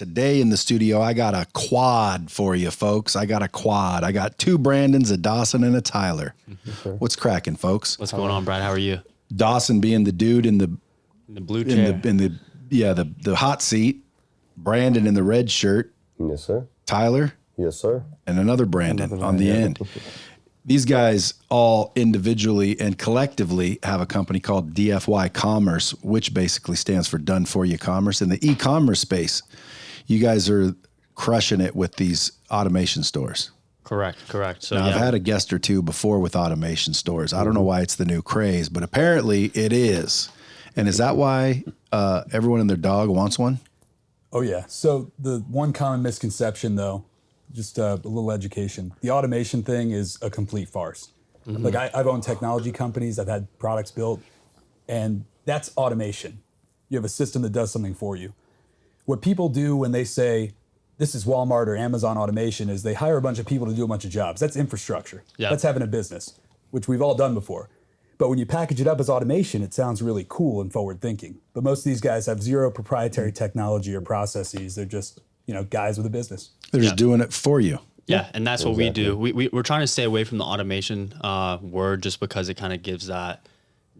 Today in the studio, I got a quad for you, folks. I got a quad. I got two Brandons, a Dawson, and a Tyler. What's cracking, folks? What's going on, Brad? How are you? Dawson being the dude in the blue chair. the hot seat. Brandon in the red shirt. Yes, sir. Tyler. Yes, sir. And another Brandon on the end. These guys all individually and collectively have a company called DFY Commerce, which basically stands for Done For You Commerce. In the e-commerce space, you guys are crushing it with these automation stores. Correct. So now, I've had a guest or two before with automation stores. I don't know why it's the new craze, but apparently it is. And is that why everyone and their dog wants one? Oh, yeah. So the one common misconception, though, just a little education. The automation thing is a complete farce. Mm-hmm. Like I've owned technology companies, I've had products built, and that's automation. You have a system that does something for you. What people do when they say, this is Walmart or Amazon automation, is they hire a bunch of people to do a bunch of jobs. That's infrastructure. Yeah. That's having a business, which we've all done before. But when you package it up as automation, it sounds really cool and forward thinking. But most of these guys have zero proprietary technology or processes. They're just, guys with a business. They're just doing it for you. Yeah, and that's what we do. We're trying to stay away from the automation word just because it kind of gives that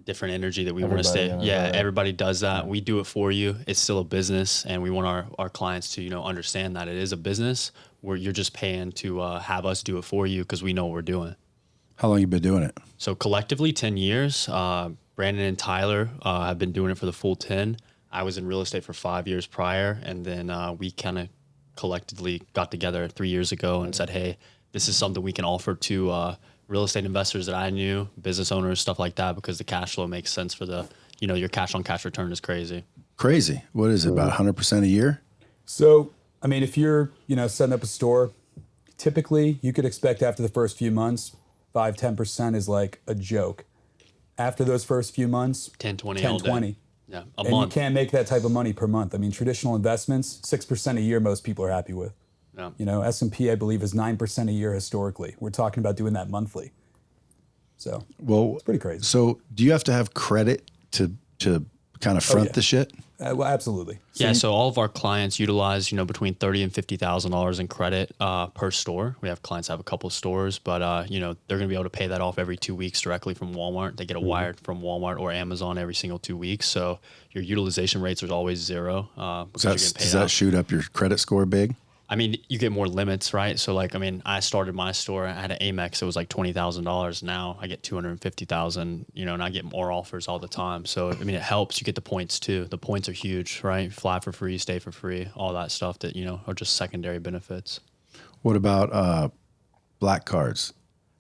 different energy that we want to stay. Everybody does that. We do it for you. It's still a business, and we want our clients to understand that it is a business where you're just paying to have us do it for you because we know what we're doing. How long you been doing it? So collectively, 10 years. Brandon and Tyler have been doing it for the full 10. I was in real estate for 5 years prior, and then we kind of collectively got together 3 years ago and said, hey, this is something we can offer to real estate investors that I knew, business owners, stuff like that, because the cash flow makes sense for the, your cash on cash return is crazy. Crazy. What is it, about 100% a year? So, if you're, setting up a store, typically you could expect after the first few months, 5-10% is like a joke. After those first few months, 10-20. Yeah, a month. You can't make that type of money per month. Traditional investments, 6% a year, most people are happy with. Yeah. S&P, I believe, is 9% a year historically. We're talking about doing that monthly. So, it's pretty crazy. So, do you have to have credit to kind of front the shit? Well, absolutely. So all of our clients utilize, between $30,000 and $50,000 in credit per store. We have clients that have a couple of stores, but they're going to be able to pay that off every 2 weeks directly from Walmart. They get a wire from Walmart or Amazon every single 2 weeks. So your utilization rates are always zero. Does that shoot up your credit score big? You get more limits, right? So I started my store, I had an Amex, it was like $20,000. Now I get $250,000, and I get more offers all the time. So, it helps. You get the points too. The points are huge, right? Fly for free, stay for free, all that stuff that, are just secondary benefits. What about black cards?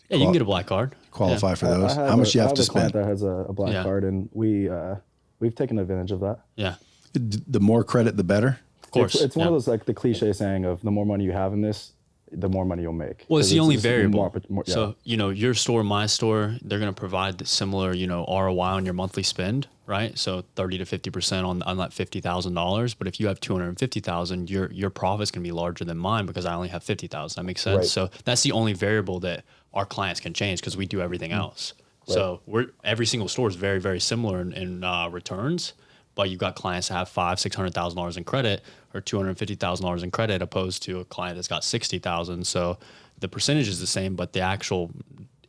Yeah, you can get a black card. Qualify for those? How much do you have to spend? I have a client that has a black card, and we've taken advantage of that. Yeah. The more credit, the better? Of course. It's one of those, like the cliche saying of the more money you have in this, the more money you'll make. Well, it's the only variable. So, your store, my store, they're going to provide the similar, ROI on your monthly spend, right? So 30 to 50% on that $50,000. But if you have $250,000, your profit's going to be larger than mine because I only have $50,000. That makes sense. Right. So that's the only variable that our clients can change because we do everything else. Right. So every single store is very, very similar in returns. But you've got clients that have $500,000-$600,000 in credit or $250,000 in credit, opposed to a client that's got $60,000. So the percentage is the same, but the actual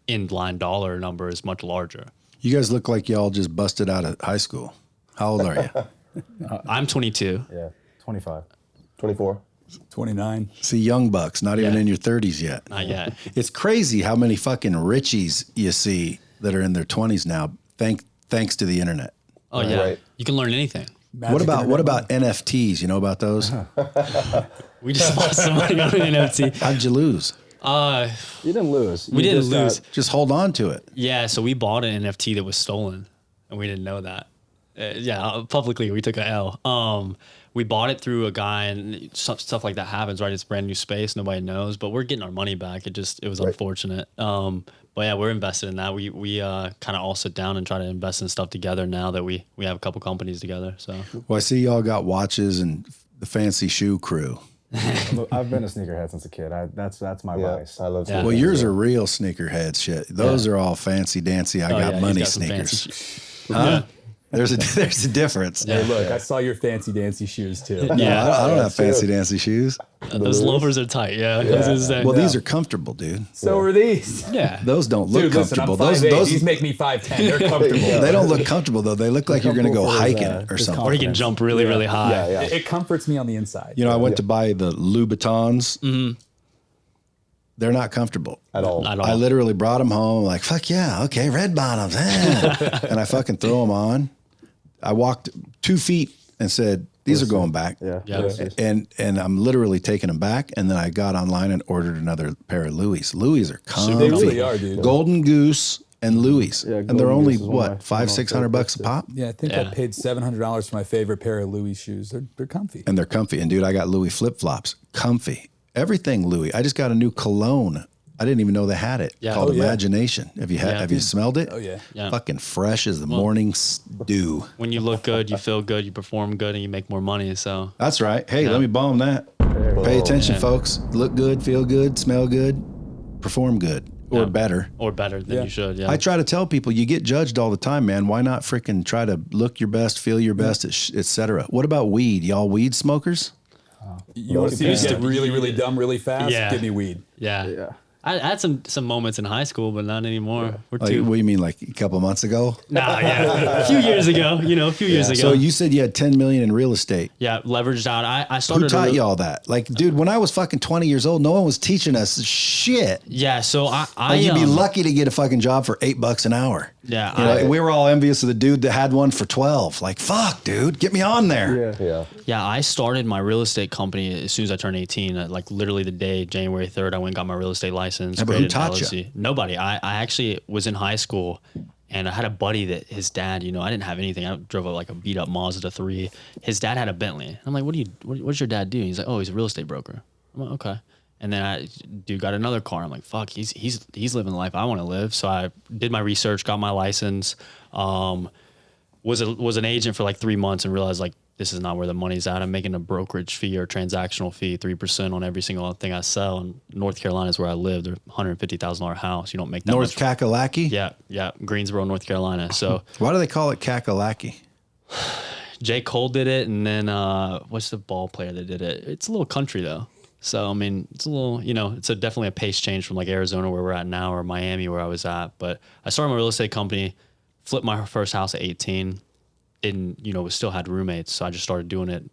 in-line dollar number is much larger. You guys look like y'all just busted out of high school. How old are you? I'm 22. Yeah, 25. 24. 29. See, young bucks, not even in your 30s yet. Not yet. It's crazy how many fucking Richies you see that are in their 20s now, thanks to the internet. Oh, yeah. Right. You can learn anything. What about NFTs? You know about those? We just lost some money on an NFT. How'd you lose? You didn't lose. We didn't lose. Just hold on to it. Yeah, so we bought an NFT that was stolen, and we didn't know that. Publicly, we took an L. We bought it through a guy, and stuff like that happens, right? It's brand new space, nobody knows, but we're getting our money back. It was unfortunate. But yeah, we're invested in that. We kind of all sit down and try to invest in stuff together now that we have a couple companies together. So, well, I see y'all got watches and the fancy shoe crew. I've been a sneakerhead since a kid. That's my vice. I love Well, yours are real sneakerhead shit. Those are all fancy dancy. I got money sneakers. Huh? There's a difference. Hey, look, I saw your fancy dancy shoes too. Yeah. I don't have fancy dancy shoes. Those loafers are tight. Yeah. Well, these are comfortable, dude. So are these. Yeah. Those don't look Dude, listen, comfortable. I'm 5'8". Those These make me 5'10". They're comfortable. they don't look comfortable though. They look like you're going to go comfortable for his, hiking or his something. Or you can jump really, really high. Yeah. It comforts me on the inside. You know, I went to buy the Louboutins. Mm-hmm. They're not comfortable At all. I literally brought them home. Like, fuck yeah, okay, red bottoms, and I fucking throw them on. I walked 2 feet and said, "These are going back." Yeah. And I'm literally taking them back. And then I got online and ordered another pair of Louis. Louis are comfy. They really are, dude. Golden Goose and Louis, Yeah, and they're Golden only Goose is one of my- what $500-600 a pop, Yeah, I think I paid $700 for my favorite pair of Louis shoes. They're comfy. and they're comfy. And dude, I got Louis flip flops, comfy. Everything Louis. I just got a new cologne. I didn't even know they had it. Yeah. Called Oh, yeah. Imagination. Have you smelled it? Oh, yeah. Yeah. Fucking fresh as the morning dew. When you look good, you feel good, you perform good, and you make more money. So That's right. Hey, let me bomb that. Pay attention, folks. Look good, feel good, smell good, perform good, or better. or better than you should. Yeah. I try to tell people you get judged all the time, man. Why not freaking try to look your best, feel your best, et cetera? What about weed? Y'all weed smokers? You want to see me get really, really dumb really fast? Yeah. Give me weed. yeah. I had some moments in high school, but not anymore. We're Like, too. what do you mean, like a couple months ago? Nah, yeah. A few years ago, a few years ago. So you said you had 10 million in real estate. Yeah, leveraged out. I Who started. taught you all that? Like, dude, when I was fucking 20 years old, no one was teaching us shit. Yeah, so I Like, you'd be lucky to get a fucking job for $8 an hour. Yeah, You know, we were all envious of the dude that had one for 12. Like, fuck, dude, get me on there. Yeah, I started my real estate company as soon as I turned 18. Like literally the day, January 3rd, I went and got my real estate license. Yeah, but who created an taught you? LLC. Nobody. I actually was in high school and I had a buddy that his dad, I didn't have anything. I drove a beat up Mazda 3. His dad had a Bentley. I'm like, what does your dad do? He's like, oh, he's a real estate broker. I'm like, okay. And then dude got another car. I'm like, fuck, he's living the life I want to live. So I did my research, got my license, was an agent for like 3 months and realized like, this is not where the money's at. I'm making a brokerage fee or transactional fee, 3% on every single thing I sell. And North Carolina is where I live. They're $150,000 house. You don't make that North much. Kakalaki? Yeah, Greensboro, North Carolina. So Why do they call it Kakalaki? J. Cole did it, and then what's the ball player that did it? It's a little country though. So I mean, it's a little, it's definitely a pace change from like Arizona where we're at now or Miami where I was at. But I started my real estate company, flipped my first house at 18. And we still had roommates, so I just started doing it,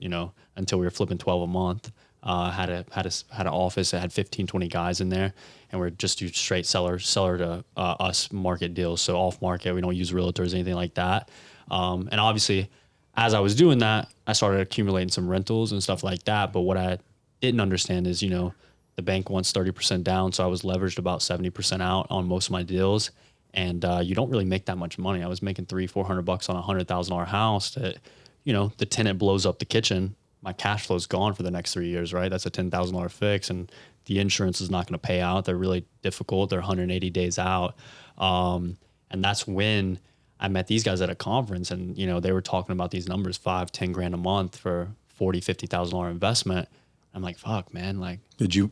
until we were flipping 12 a month. Had an office that had 15, 20 guys in there, and we're just do straight seller to us market deals. So off market, we don't use realtors, anything like that. And obviously, as I was doing that, I started accumulating some rentals and stuff like that. But what I didn't understand is, the bank wants 30% down, so I was leveraged about 70% out on most of my deals. And you don't really make that much money. I was making $300-400 on a $100,000 house that, the tenant blows up the kitchen. My cash flow is gone for the next 3 years, right? That's a $10,000 fix. And the insurance is not going to pay out. They're really difficult. They're 180 days out. And that's when I met these guys at a conference and, they were talking about these numbers, 5-10 grand a month for $40,000-50,000 investment. I'm like, fuck, man. Like,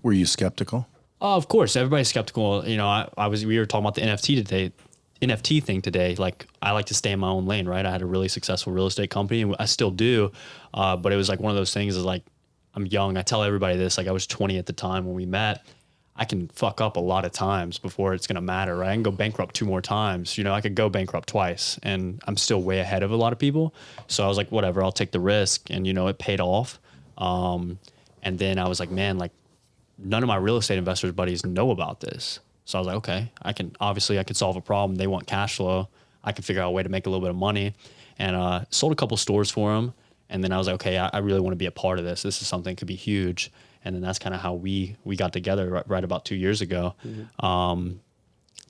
Were you skeptical? Oh, of course, everybody's skeptical. We were talking about the NFT thing today. Like, I like to stay in my own lane, right? I had a really successful real estate company, and I still do. But it was like one of those things is like, I'm young. I tell everybody this, like I was 20 at the time when we met. I can fuck up a lot of times before it's going to matter, right? I can go bankrupt 2 more times. I could go bankrupt twice and I'm still way ahead of a lot of people. So I was like, whatever, I'll take the risk. And, it paid off. And then I was like, man, like, none of my real estate investors buddies know about this. So I was like, okay, I could solve a problem. They want cash flow. I can figure out a way to make a little bit of money, and sold a couple stores for them. And then I was like, okay, I really want to be a part of this. This is something that could be huge. And then that's kind of how we got together right about 2 years ago. Mm-hmm.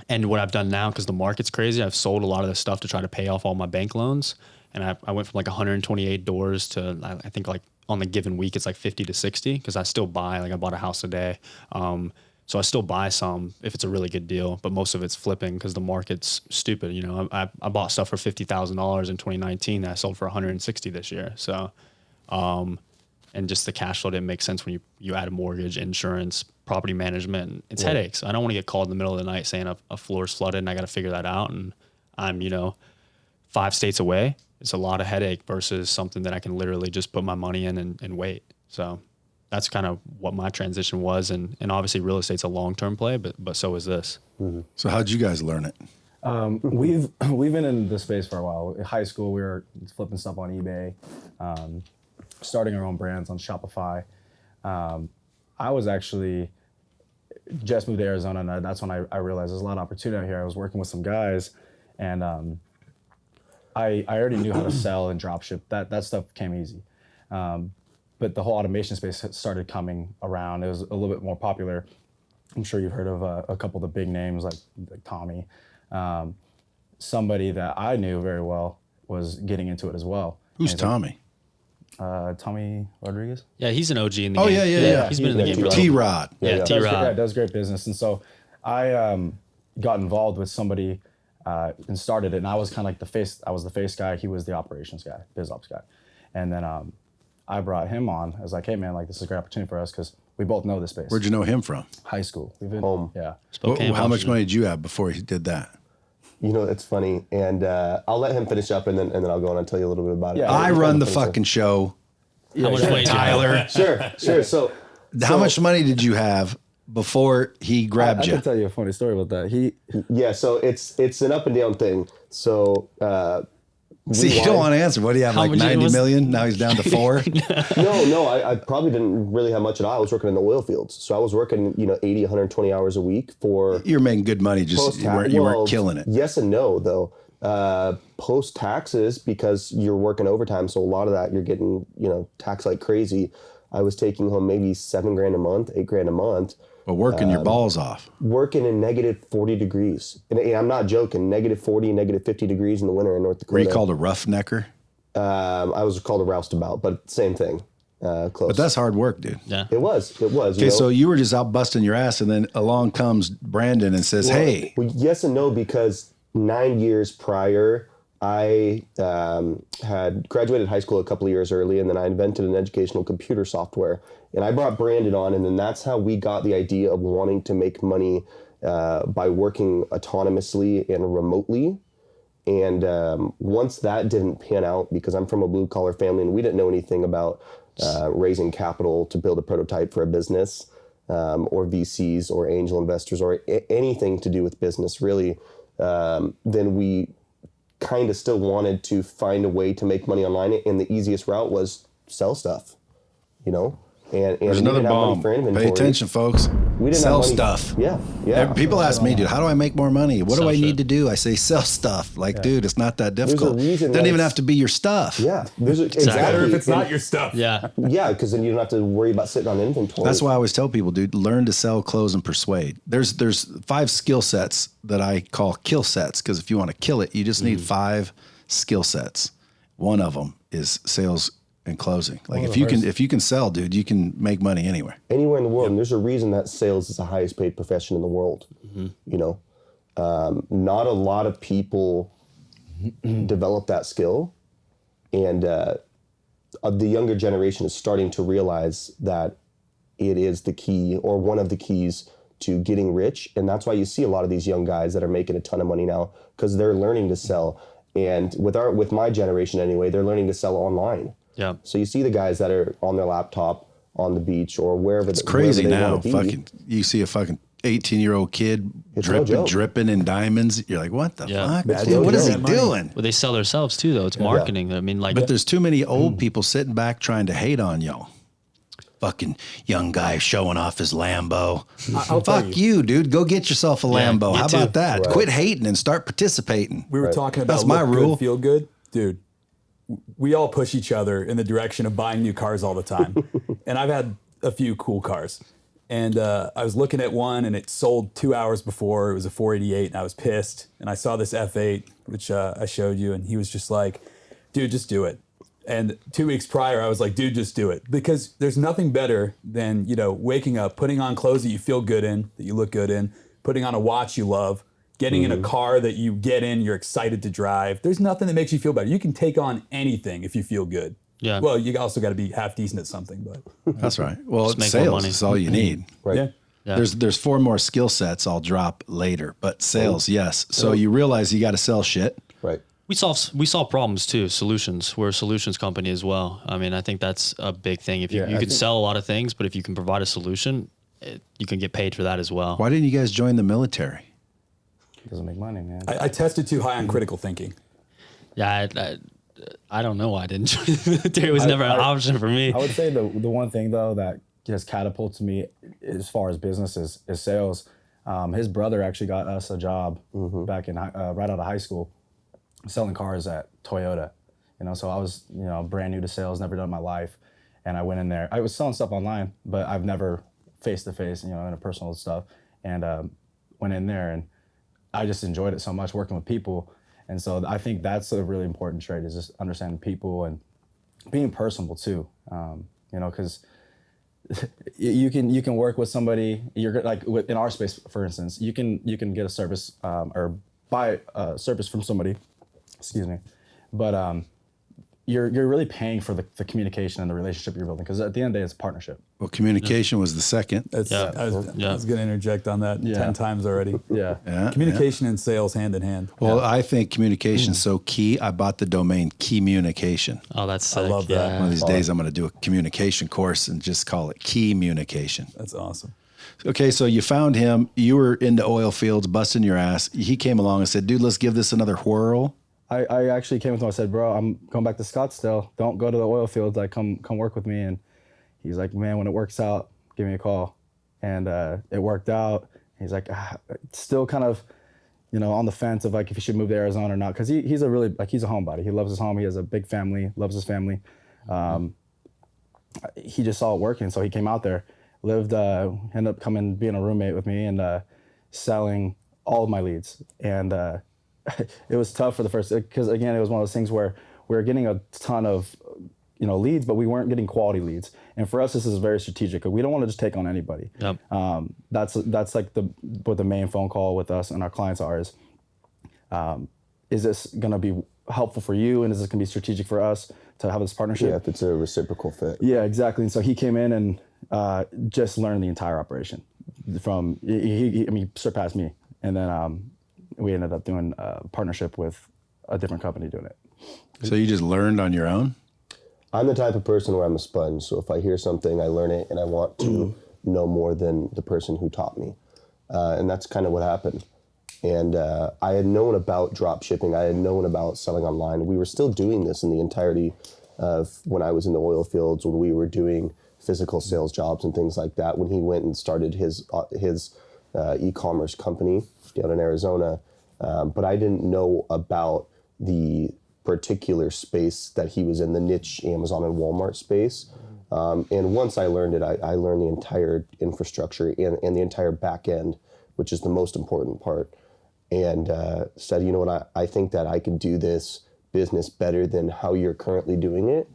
And what I've done now, because the market's crazy, I've sold a lot of this stuff to try to pay off all my bank loans. And I went from like 128 doors to I think like on the given week, it's like 50 to 60 because I still buy, like I bought a house a day. So I still buy some if it's a really good deal, but most of it's flipping because the market's stupid. I bought stuff for $50,000 in 2019 that I sold for 160 this year. So, and just the cash flow didn't make sense when you add a mortgage, insurance, property management. It's headaches. I don't want to get called in the middle of the night saying a floor's flooded and I got to figure that out. And I'm, 5 states away. it's a lot of headache versus something that I can literally just put my money in and wait. So that's kind of what my transition was. And obviously real estate's a long-term play, but so is this. Mm-hmm. So how'd you guys learn it? We've been in the space for a while. In high school, we were flipping stuff on eBay, starting our own brands on Shopify. I was actually just moved to Arizona, and that's when I realized there's a lot of opportunity out here. I was working with some guys, and I already knew how to sell and drop ship. That stuff came easy. But the whole automation space started coming around. It was a little bit more popular. I'm sure you've heard of a couple of the big names like Tommy. Somebody that I knew very well was getting into it as well. Who's Tommy? Tommy Rodriguez. Yeah, he's an OG in the game. Yeah. He's been in the game for T-Rod. Yeah, T-Rod. Yeah, does great business. And so I got involved with somebody and started it. And I was kind of like the face. I was the face guy. He was the operations guy, biz ops guy. And then I brought him on. I was like, hey man, like this is a great opportunity for us because we both know this space. Where'd you know him from? High school. We've been home. Yeah. How much money did you have before he did that? You know, it's funny, and I'll let him finish up, and then I'll go on and tell you a little bit about it. Yeah, I run the fucking show. How much money, Tyler? Sure. So, how much money did you have before he grabbed you? I can tell you a funny story about that. So it's an up and down thing. So. See, you don't want to answer. What do you have, like 90 million? Now he's down to 4? No, I probably didn't really have much at all. I was working in the oil fields. So I was working, 80, 120 hours a week for... You're making good money, just you weren't killing it. Yes and no, though. Post-taxes, because you're working overtime, so a lot of that you're getting, taxed like crazy. I was taking home maybe $7,000 a month, $8,000 a month. But working your balls off. Working in negative 40 degrees. And I'm not joking, negative 40, negative 50 degrees in the winter in North Dakota. Were you called a roughnecker? I was called a roustabout, but same thing. Close. But that's hard work, dude. Yeah. It was. Okay, so you were just out busting your ass, and then along comes Brandon and says, hey. Well, yes and no, because 9 years prior, I had graduated high school a couple of years early, and then I invented an educational computer software. And I brought Brandon on, and then that's how we got the idea of wanting to make money by working autonomously and remotely. And once that didn't pan out, because I'm from a blue-collar family, and we didn't know anything about raising capital to build a prototype for a business, or VCs, or angel investors, or anything to do with business, really, then we kind of still wanted to find a way to make money online, and the easiest route was sell stuff, And there's another bomb. Pay attention, folks. We didn't sell have money. stuff. Yeah. People ask me, dude, how do I make more money? What do I need to do? I say, sell stuff. Like, dude, it's not that difficult. It doesn't even have to be your stuff. Yeah. It's better if it's not your stuff. Yeah. Yeah, because then you don't have to worry about sitting on inventory. That's why I always tell people, dude, learn to sell, close, and persuade. There's 5 skill sets that I call kill sets, because if you want to kill it, you just need 5 skill sets. One of them is sales and closing. Like if you can sell, dude, you can make money anywhere. Anywhere in the world. And there's a reason that sales is the highest paid profession in the world. Not a lot of people develop that skill. And the younger generation is starting to realize that it is the key, or one of the keys, to getting rich. And that's why you see a lot of these young guys that are making a ton of money now, because they're learning to sell. And with my generation anyway, they're learning to sell online. Yeah. So you see the guys that are on their laptop on the beach or wherever. It's crazy now. You see a fucking 18-year-old kid dripping in diamonds. You're like, what the fuck? What is he doing? Well, they sell themselves too, though. It's marketing. I mean, but there's too many old people sitting back trying to hate on y'all. Fucking young guy showing off his Lambo. Fuck you, dude. Go get yourself a Lambo. How about that? Right. Quit hating and start participating. We were talking about that's my rule. Good, feel good, dude. We all push each other in the direction of buying new cars all the time. And I've had a few cool cars. And I was looking at one, and it sold 2 hours before. It was a 488, and I was pissed. And I saw this F8, which I showed you, and he was just like, dude, just do it. And 2 weeks prior, I was like, dude, just do it. Because there's nothing better than, waking up, putting on clothes that you feel good in, that you look good in, putting on a watch you love, getting in a car that you get in, you're excited to drive. There's nothing that makes you feel better. You can take on anything if you feel good. Yeah. Well, you also got to be half decent at something, but that's right. Well, it's sales is all you need. Right. Yeah. There's 4 more skill sets I'll drop later, but sales, yes. So you realize you got to sell shit. Right. We solve problems too, solutions. We're a solutions company as well. I mean, I think that's a big thing. If you can sell a lot of things, but if you can provide a solution, you can get paid for that as well. Why didn't you guys join the military? It doesn't make money, man. I tested too high on critical thinking. Yeah, I don't know why I didn't join the military. It was never an option for me. I would say the one thing though that has catapulted me as far as business is sales. His brother actually got us a job back in right out of high school, selling cars at Toyota. So I was brand new to sales, never done it in my life, and I went in there. I was selling stuff online, but I've never face to face, in a personal stuff, and went in there and I just enjoyed it so much working with people. And so I think that's a really important trait, is just understanding people and being personable too. Because you can work with somebody. You're like in our space, for instance, you can get a service or buy a service from somebody. Excuse me, but you're really paying for the communication and the relationship you're building, because at the end of the day, it's a partnership. Well, communication was the second. I was going to interject on that 10 times already. Yeah. Communication and sales hand in hand. Well, I think communication is so key. I bought the domain Communication. Oh, that's sick. I love that. One of these days, I'm going to do a communication course and just call it Communication. That's awesome. Okay, so you found him. You were into oil fields, busting your ass. He came along and said, dude, let's give this another whirl. I actually came with him. I said, bro, I'm going back to Scottsdale. Don't go to the oil fields. Like, come work with me. And he's like, man, when it works out, give me a call. And it worked out. He's like, still kind of, on the fence of like if he should move to Arizona or not. Because he's a really, he's a homebody. He loves his home. He has a big family, loves his family. He just saw it working. So he came out there, lived, ended up being a roommate with me and selling all of my leads. And it was tough for the first, because again, it was one of those things where we were getting a ton of leads, but we weren't getting quality leads. And for us, this is very strategic. We don't want to just take on anybody. Yep. That's like what the main phone call with us and our clients is this going to be helpful for you, and is this going to be strategic for us to have this partnership? Yeah, if it's a reciprocal fit. Yeah, exactly. And so he came in and just learned the entire operation. He surpassed me, and then we ended up doing a partnership with a different company doing it. So you just learned on your own? I'm the type of person where I'm a sponge. So if I hear something, I learn it, and I want to know more than the person who taught me. And that's kind of what happened. And I had known about drop shipping. I had known about selling online. We were still doing this in the entirety of when I was in the oil fields, when we were doing physical sales jobs and things like that. When he went and started his e-commerce company down in Arizona. But I didn't know about the particular space that he was in, the niche Amazon and Walmart space. And once I learned it, I learned the entire infrastructure and the entire back end, which is the most important part. And said, you know what, I think that I can do this business better than how you're currently doing it.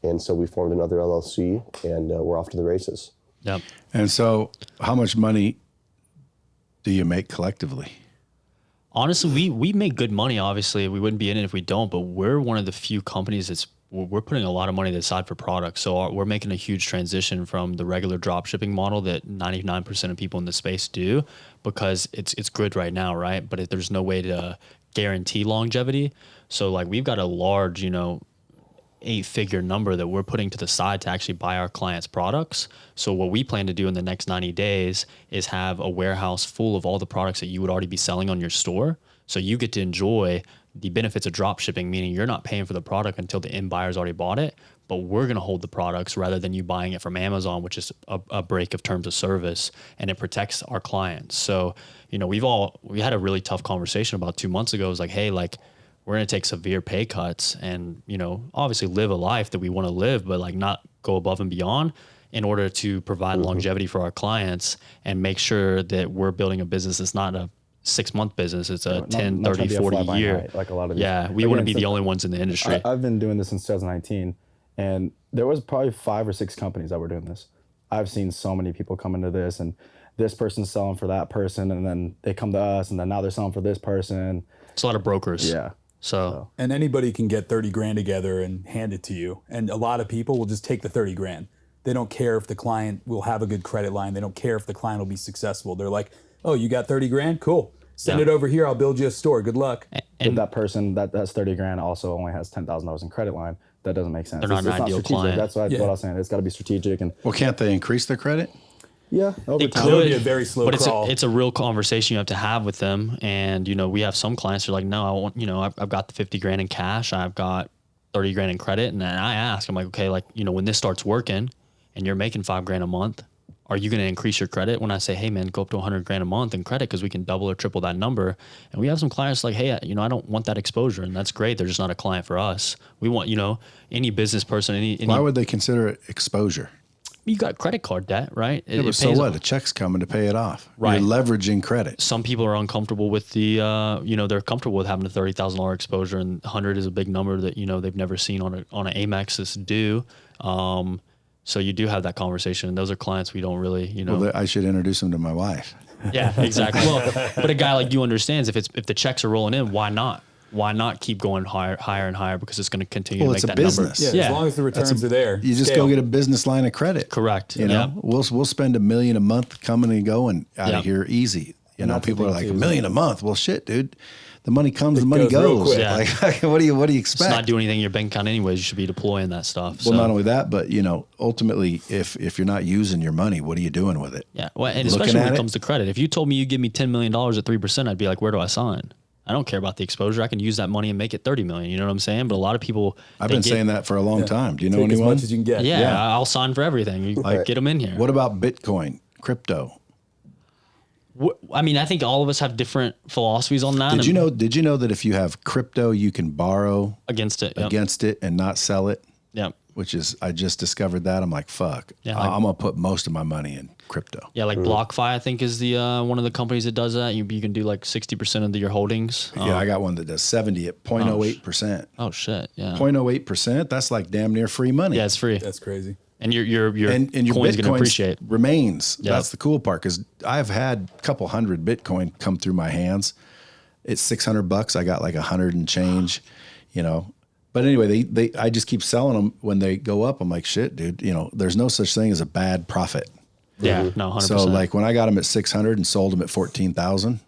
And so we formed another LLC, and we're off to the races. Yep. And so how much money do you make collectively? Honestly, we make good money. Obviously, we wouldn't be in it if we don't, but we're one of the few companies we're putting a lot of money aside for products. So we're making a huge transition from the regular drop shipping model that 99% of people in the space do, because it's good right now, right? But there's no way to guarantee longevity. So like we've got a large, 8-figure number that we're putting to the side to actually buy our clients' products. So what we plan to do in the next 90 days is have a warehouse full of all the products that you would already be selling on your store. So you get to enjoy the benefits of drop shipping, meaning you're not paying for the product until the end buyer's already bought it, but we're going to hold the products rather than you buying it from Amazon, which is a break of terms of service, and it protects our clients. So, we had a really tough conversation about 2 months ago. It was like, hey, we're going to take severe pay cuts and, obviously live a life that we want to live, but not go above and beyond in order to provide longevity for our clients and make sure that we're building a business that's not a 6-month business. It's a 10, 30, 40 year. Night, like a lot of these. Yeah, we want to be the only ones in the industry. I've been doing this since 2019, and there was probably 5 or 6 companies that were doing this. I've seen so many people come into this, and this person's selling for that person, and then they come to us, and then now they're selling for this person. It's a lot of brokers. Yeah. So and anybody can get 30 grand together and hand it to you. And a lot of people will just take the 30 grand. They don't care if the client will have a good credit line. They don't care if the client will be successful. They're like, oh, you got 30 grand? Cool. Send it over here. I'll build you a store. Good luck. But that person that has 30 grand also only has $10,000 in credit line. That doesn't make sense. They're not an ideal strategic. client. That's what I was saying. It's got to be strategic. And Well, can't they increase their credit? yeah, over They time. could. It would be a very slow but crawl. it's a real conversation you have to have with them. And, we have some clients who are like, no, I want, I've got the 50 grand in cash. I've got 30 grand in credit. And then I ask, I'm like, okay, like, when this starts working and you're making $5 grand a month, are you going to increase your credit? When I say, hey man, go up to 100 grand a month in credit, because we can double or triple that number. And we have some clients like, hey, I don't want that exposure. And that's great. They're just not a client for us. We want, any business person, any Why would they consider it exposure? you got credit card debt, right? Yeah, but so what? A check's coming to pay it off. Right. You're leveraging credit. Some people are uncomfortable with the, they're comfortable with having a $30,000 exposure, and 100 is a big number that, they've never seen on an Amex that's due. So you do have that conversation, and those are clients we don't really, Well, I should introduce them to my wife. Yeah, exactly. Well, but a guy like you understands if the checks are rolling in, why not? Why not keep going higher and higher? Because it's going to continue to make it's a that business. number. As long as the returns are there. You just go get a business line of credit. Correct. We'll spend $1 million a month coming and going out of here easy. that's People the are thing like, too, $1 million a month. Well, shit, dude. The money comes, the money goes real goes. quick. Yeah. Like, what do you expect? It's not doing anything in your bank account anyways. You should be deploying that stuff. Well, not only that, but ultimately, if you're not using your money, what are you doing with it? Yeah, well, and Looking especially when at it it? comes to credit. If you told me you give me $10 million at 3%, I'd be like, where do I sign? I don't care about the exposure. I can use that money and make it 30 million. You know what I'm saying? But a lot of people, I've been saying that for a long time. Do you know Take as anyone? much as you can get. yeah, I'll sign for everything. You get them in here. What about Bitcoin, crypto? I mean, I think all of us have different philosophies on that. Did you know that if you have crypto, you can borrow Against it. Yep. against it and not sell it? Yep. Which is, I just discovered that. I'm like, fuck. Yeah, like- I'm gonna put most of my money in crypto. Yeah, like BlockFi, I think, is the one of the companies that does that. You can do like 60% of your holdings. Yeah, I got one that does 70 at 0.08%. Oh shit, yeah. 0.08%. That's like damn near free money. Yeah, it's free. That's crazy. And your and your coin's Bitcoin gonna appreciate. remains. Yep. That's the cool part, because I've had a couple hundred Bitcoin come through my hands. It's $600. I got like 100 and change, But anyway, I just keep selling them when they go up. I'm like, shit, dude. There's no such thing as a bad profit. Yeah, no, 100%. So like when I got them at 600 and sold them at 14,000,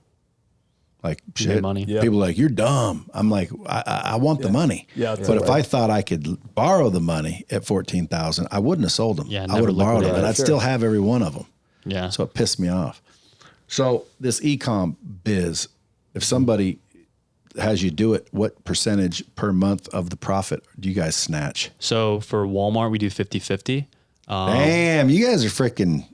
like You made shit, money. Yeah. people are like, you're dumb. I'm like, I want the money. Yeah, But if I thought I could borrow the money at 14,000, I wouldn't have sold them. Yeah, I never would have borrowed them, liquidated. and I'd still have every one of them. Yeah. So it pissed me off. So this e-com biz, if somebody has you do it, what percentage per month of the profit do you guys snatch? So for Walmart, we do 50-50. Damn, you guys are freaking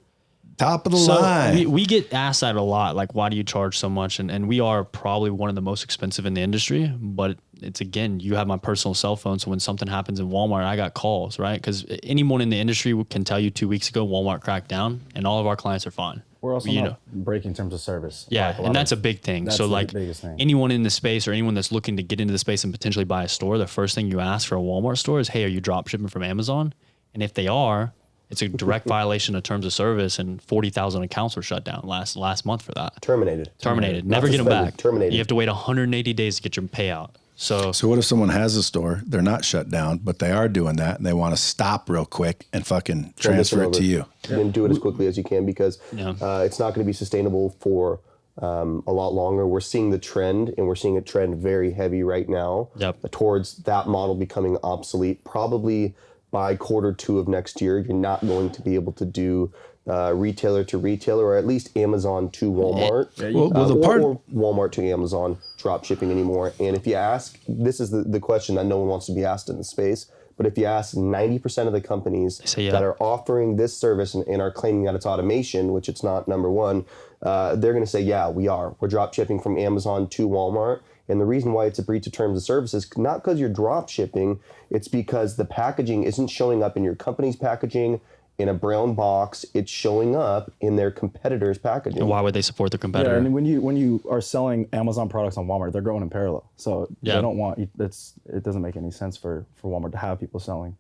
top of the So line. we get asked that a lot, like, why do you charge so much? And we are probably one of the most expensive in the industry, but it's, again, you have my personal cell phone. So when something happens in Walmart, I got calls, right? Because anyone in the industry can tell you 2 weeks ago, Walmart cracked down, and all of our clients are fine. We're also not breaking terms of service. Yeah, Like a lot and that's of- a big thing. that's So the like biggest thing. anyone in the space or anyone that's looking to get into the space and potentially buy a store, the first thing you ask for a Walmart store is, hey, are you drop shipping from Amazon? And if they are, it's a direct violation of terms of service, and 40,000 accounts were shut down last month for that. Terminated. Never get them suspended, back. terminated. You have to wait 180 days to get your payout. So So what if someone has a store, they're not shut down, but they are doing that, and they want to stop real quick and fucking transfer it to you? Then do it as quickly as you can, because it's not going to be sustainable for a lot longer. We're seeing the trend, and we're seeing a trend very heavy right now towards that model becoming obsolete. Probably by Q2 of next year, you're not going to be able to do retailer to retailer, or at least Amazon to Walmart, or Walmart to Amazon drop shipping anymore. And if you ask, this is the question that no one wants to be asked in the space, but if you ask 90% of the companies that are offering this service and are claiming that it's automation, which it's not, number one, they're going to say, yeah, we're drop shipping from Amazon to Walmart. And the reason why it's a breach of terms of service is not because you're drop shipping, it's because the packaging isn't showing up in your company's packaging in a brown box. It's showing up in their competitor's packaging. why would they support their competitor? Yeah, and when you are selling Amazon products on Walmart, they're growing in parallel. So they don't want it doesn't make any sense for Walmart to have people selling,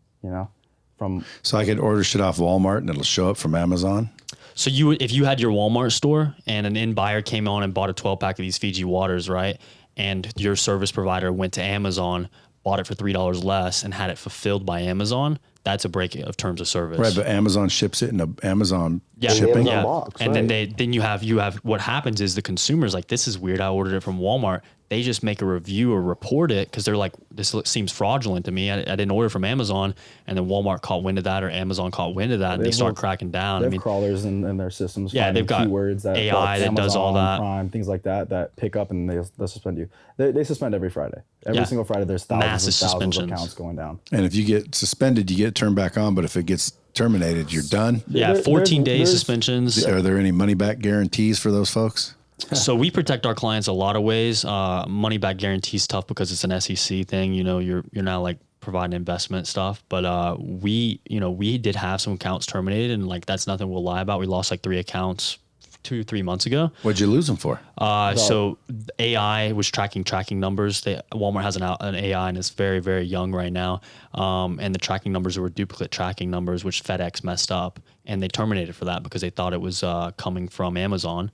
So I could order shit off Walmart and it'll show up from Amazon? So if you had your Walmart store and an end buyer came on and bought a 12-pack of these Fiji waters, right? And your service provider went to Amazon, bought it for $3 less, and had it fulfilled by Amazon, that's a break of terms of service. Right, but Amazon ships it in a Amazon Yeah, shipping. Amazon box, and right. then you have what happens is the consumer's like, this is weird. I ordered it from Walmart. They just make a review or report it because they're like, this seems fraudulent to me. I didn't order from Amazon, and then Walmart caught wind of that or Amazon caught wind of that, and they start cracking down. They have crawlers in their systems. Yeah, finding they've got keywords that AI that does all Amazon, that. Prime, things like that pick up and they'll suspend you. They suspend every Friday. Every single Friday, there's Massive thousands of suspensions. accounts going down. And if you get suspended, you get turned back on. But if it gets terminated, you're done. Yeah, 14-day suspensions. Are there any money back guarantees for those folks? So we protect our clients a lot of ways. Money back guarantee is tough because it's an SEC thing. You know, you're not like providing investment stuff. But we did have some accounts terminated, and like that's nothing we'll lie about. We lost like 3 accounts 2-3 months ago. What'd you lose them for? So AI was tracking numbers. Walmart has an AI and it's very, very young right now. And the tracking numbers were duplicate tracking numbers, which FedEx messed up, and they terminated for that because they thought it was coming from Amazon.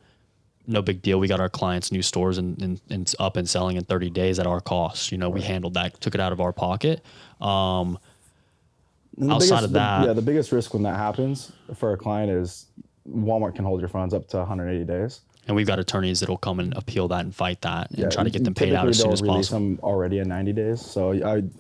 No big deal. We got our clients new stores and up and selling in 30 days at our cost. You know, we handled that, took it out of our pocket. Outside of that, the biggest risk when that happens for a client is Walmart can hold your funds up to 180 days. and we've got attorneys that'll come and appeal that and fight that and try to get them paid out as soon as release possible. them already in 90 days. So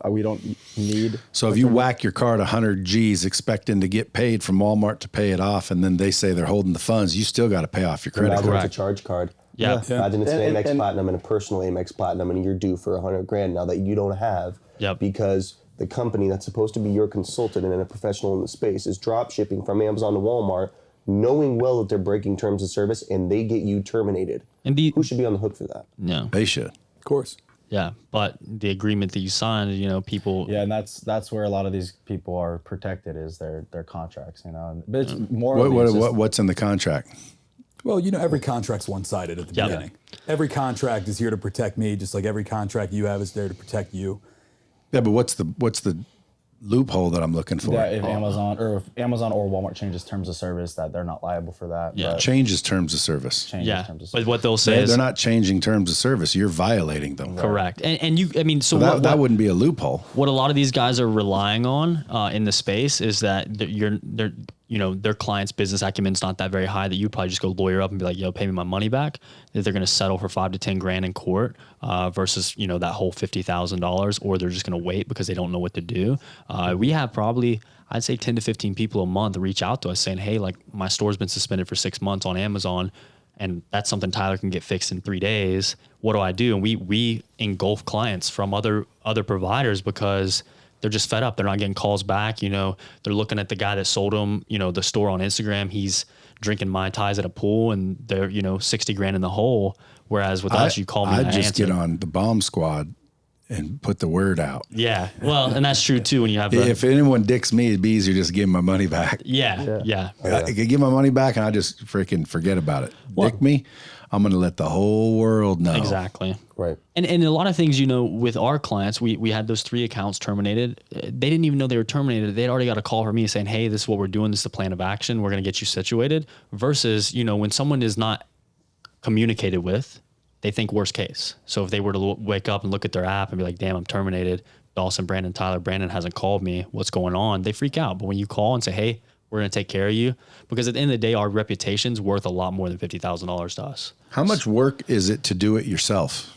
we don't need. So if you whack your card 100 G's expecting to get paid from Walmart to pay it off, and then they say they're holding the funds, you still got to pay off your credit Imagine card. it's a charge card. Yeah. Imagine it's an Amex Platinum and a personal Amex Platinum, and you're due for $100,000 now that you don't have because the company that's supposed to be your consultant and a professional in the space is drop shipping from Amazon to Walmart, knowing well that they're breaking terms of service, and they get you terminated. And Who should be on the hook for that? No. They should. Of course. Yeah, but the agreement that you signed, people. Yeah, and that's where a lot of these people are protected is their contracts, But it's more. What's in the contract? Well, every contract's one-sided at the beginning. Every contract is here to protect me, just like every contract you have is there to protect you. Yeah, but what's the loophole that I'm looking for? That if Amazon or Walmart changes terms of service, that they're not liable for that. Yeah. Changes terms of service. But what they'll say is they're not changing terms of service. You're violating them. correct. And so that wouldn't be a loophole. What a lot of these guys are relying on in the space is that their client's business acumen's not that very high that you'd probably just go lawyer up and be like, yo, pay me my money back. That they're going to settle for $5,000 to $10,000 in court versus, that whole $50,000, or they're just going to wait because they don't know what to do. We have probably, I'd say 10 to 15 people a month reach out to us saying, hey, like my store's been suspended for 6 months on Amazon, and that's something Tyler can get fixed in 3 days. What do I do? And we engulf clients from other providers because they're just fed up. They're not getting calls back. They're looking at the guy that sold them, the store on Instagram. He's drinking Mai Tais at a pool and they're, $60,000 in the hole. Whereas with us, you call me. I'd just get on the bomb squad and put the word out. Yeah. Well, and that's true too. When you have, if anyone dicks me, it'd be easier just to give my money back. Yeah. I could give my money back and I just freaking forget about it. Dick me, I'm going to let the whole world know. Exactly. Right. And a lot of things, with our clients, we had those 3 accounts terminated. They didn't even know they were terminated. They'd already got a call from me saying, hey, this is what we're doing. This is the plan of action. We're going to get you situated. Versus, when someone is not communicated with, they think worst case. So if they were to wake up and look at their app and be like, damn, I'm terminated. Dawson, Brandon hasn't called me. What's going on? They freak out. But when you call and say, hey, we're going to take care of you, because at the end of the day, our reputation's worth a lot more than $50,000 to us. How much work is it to do it yourself?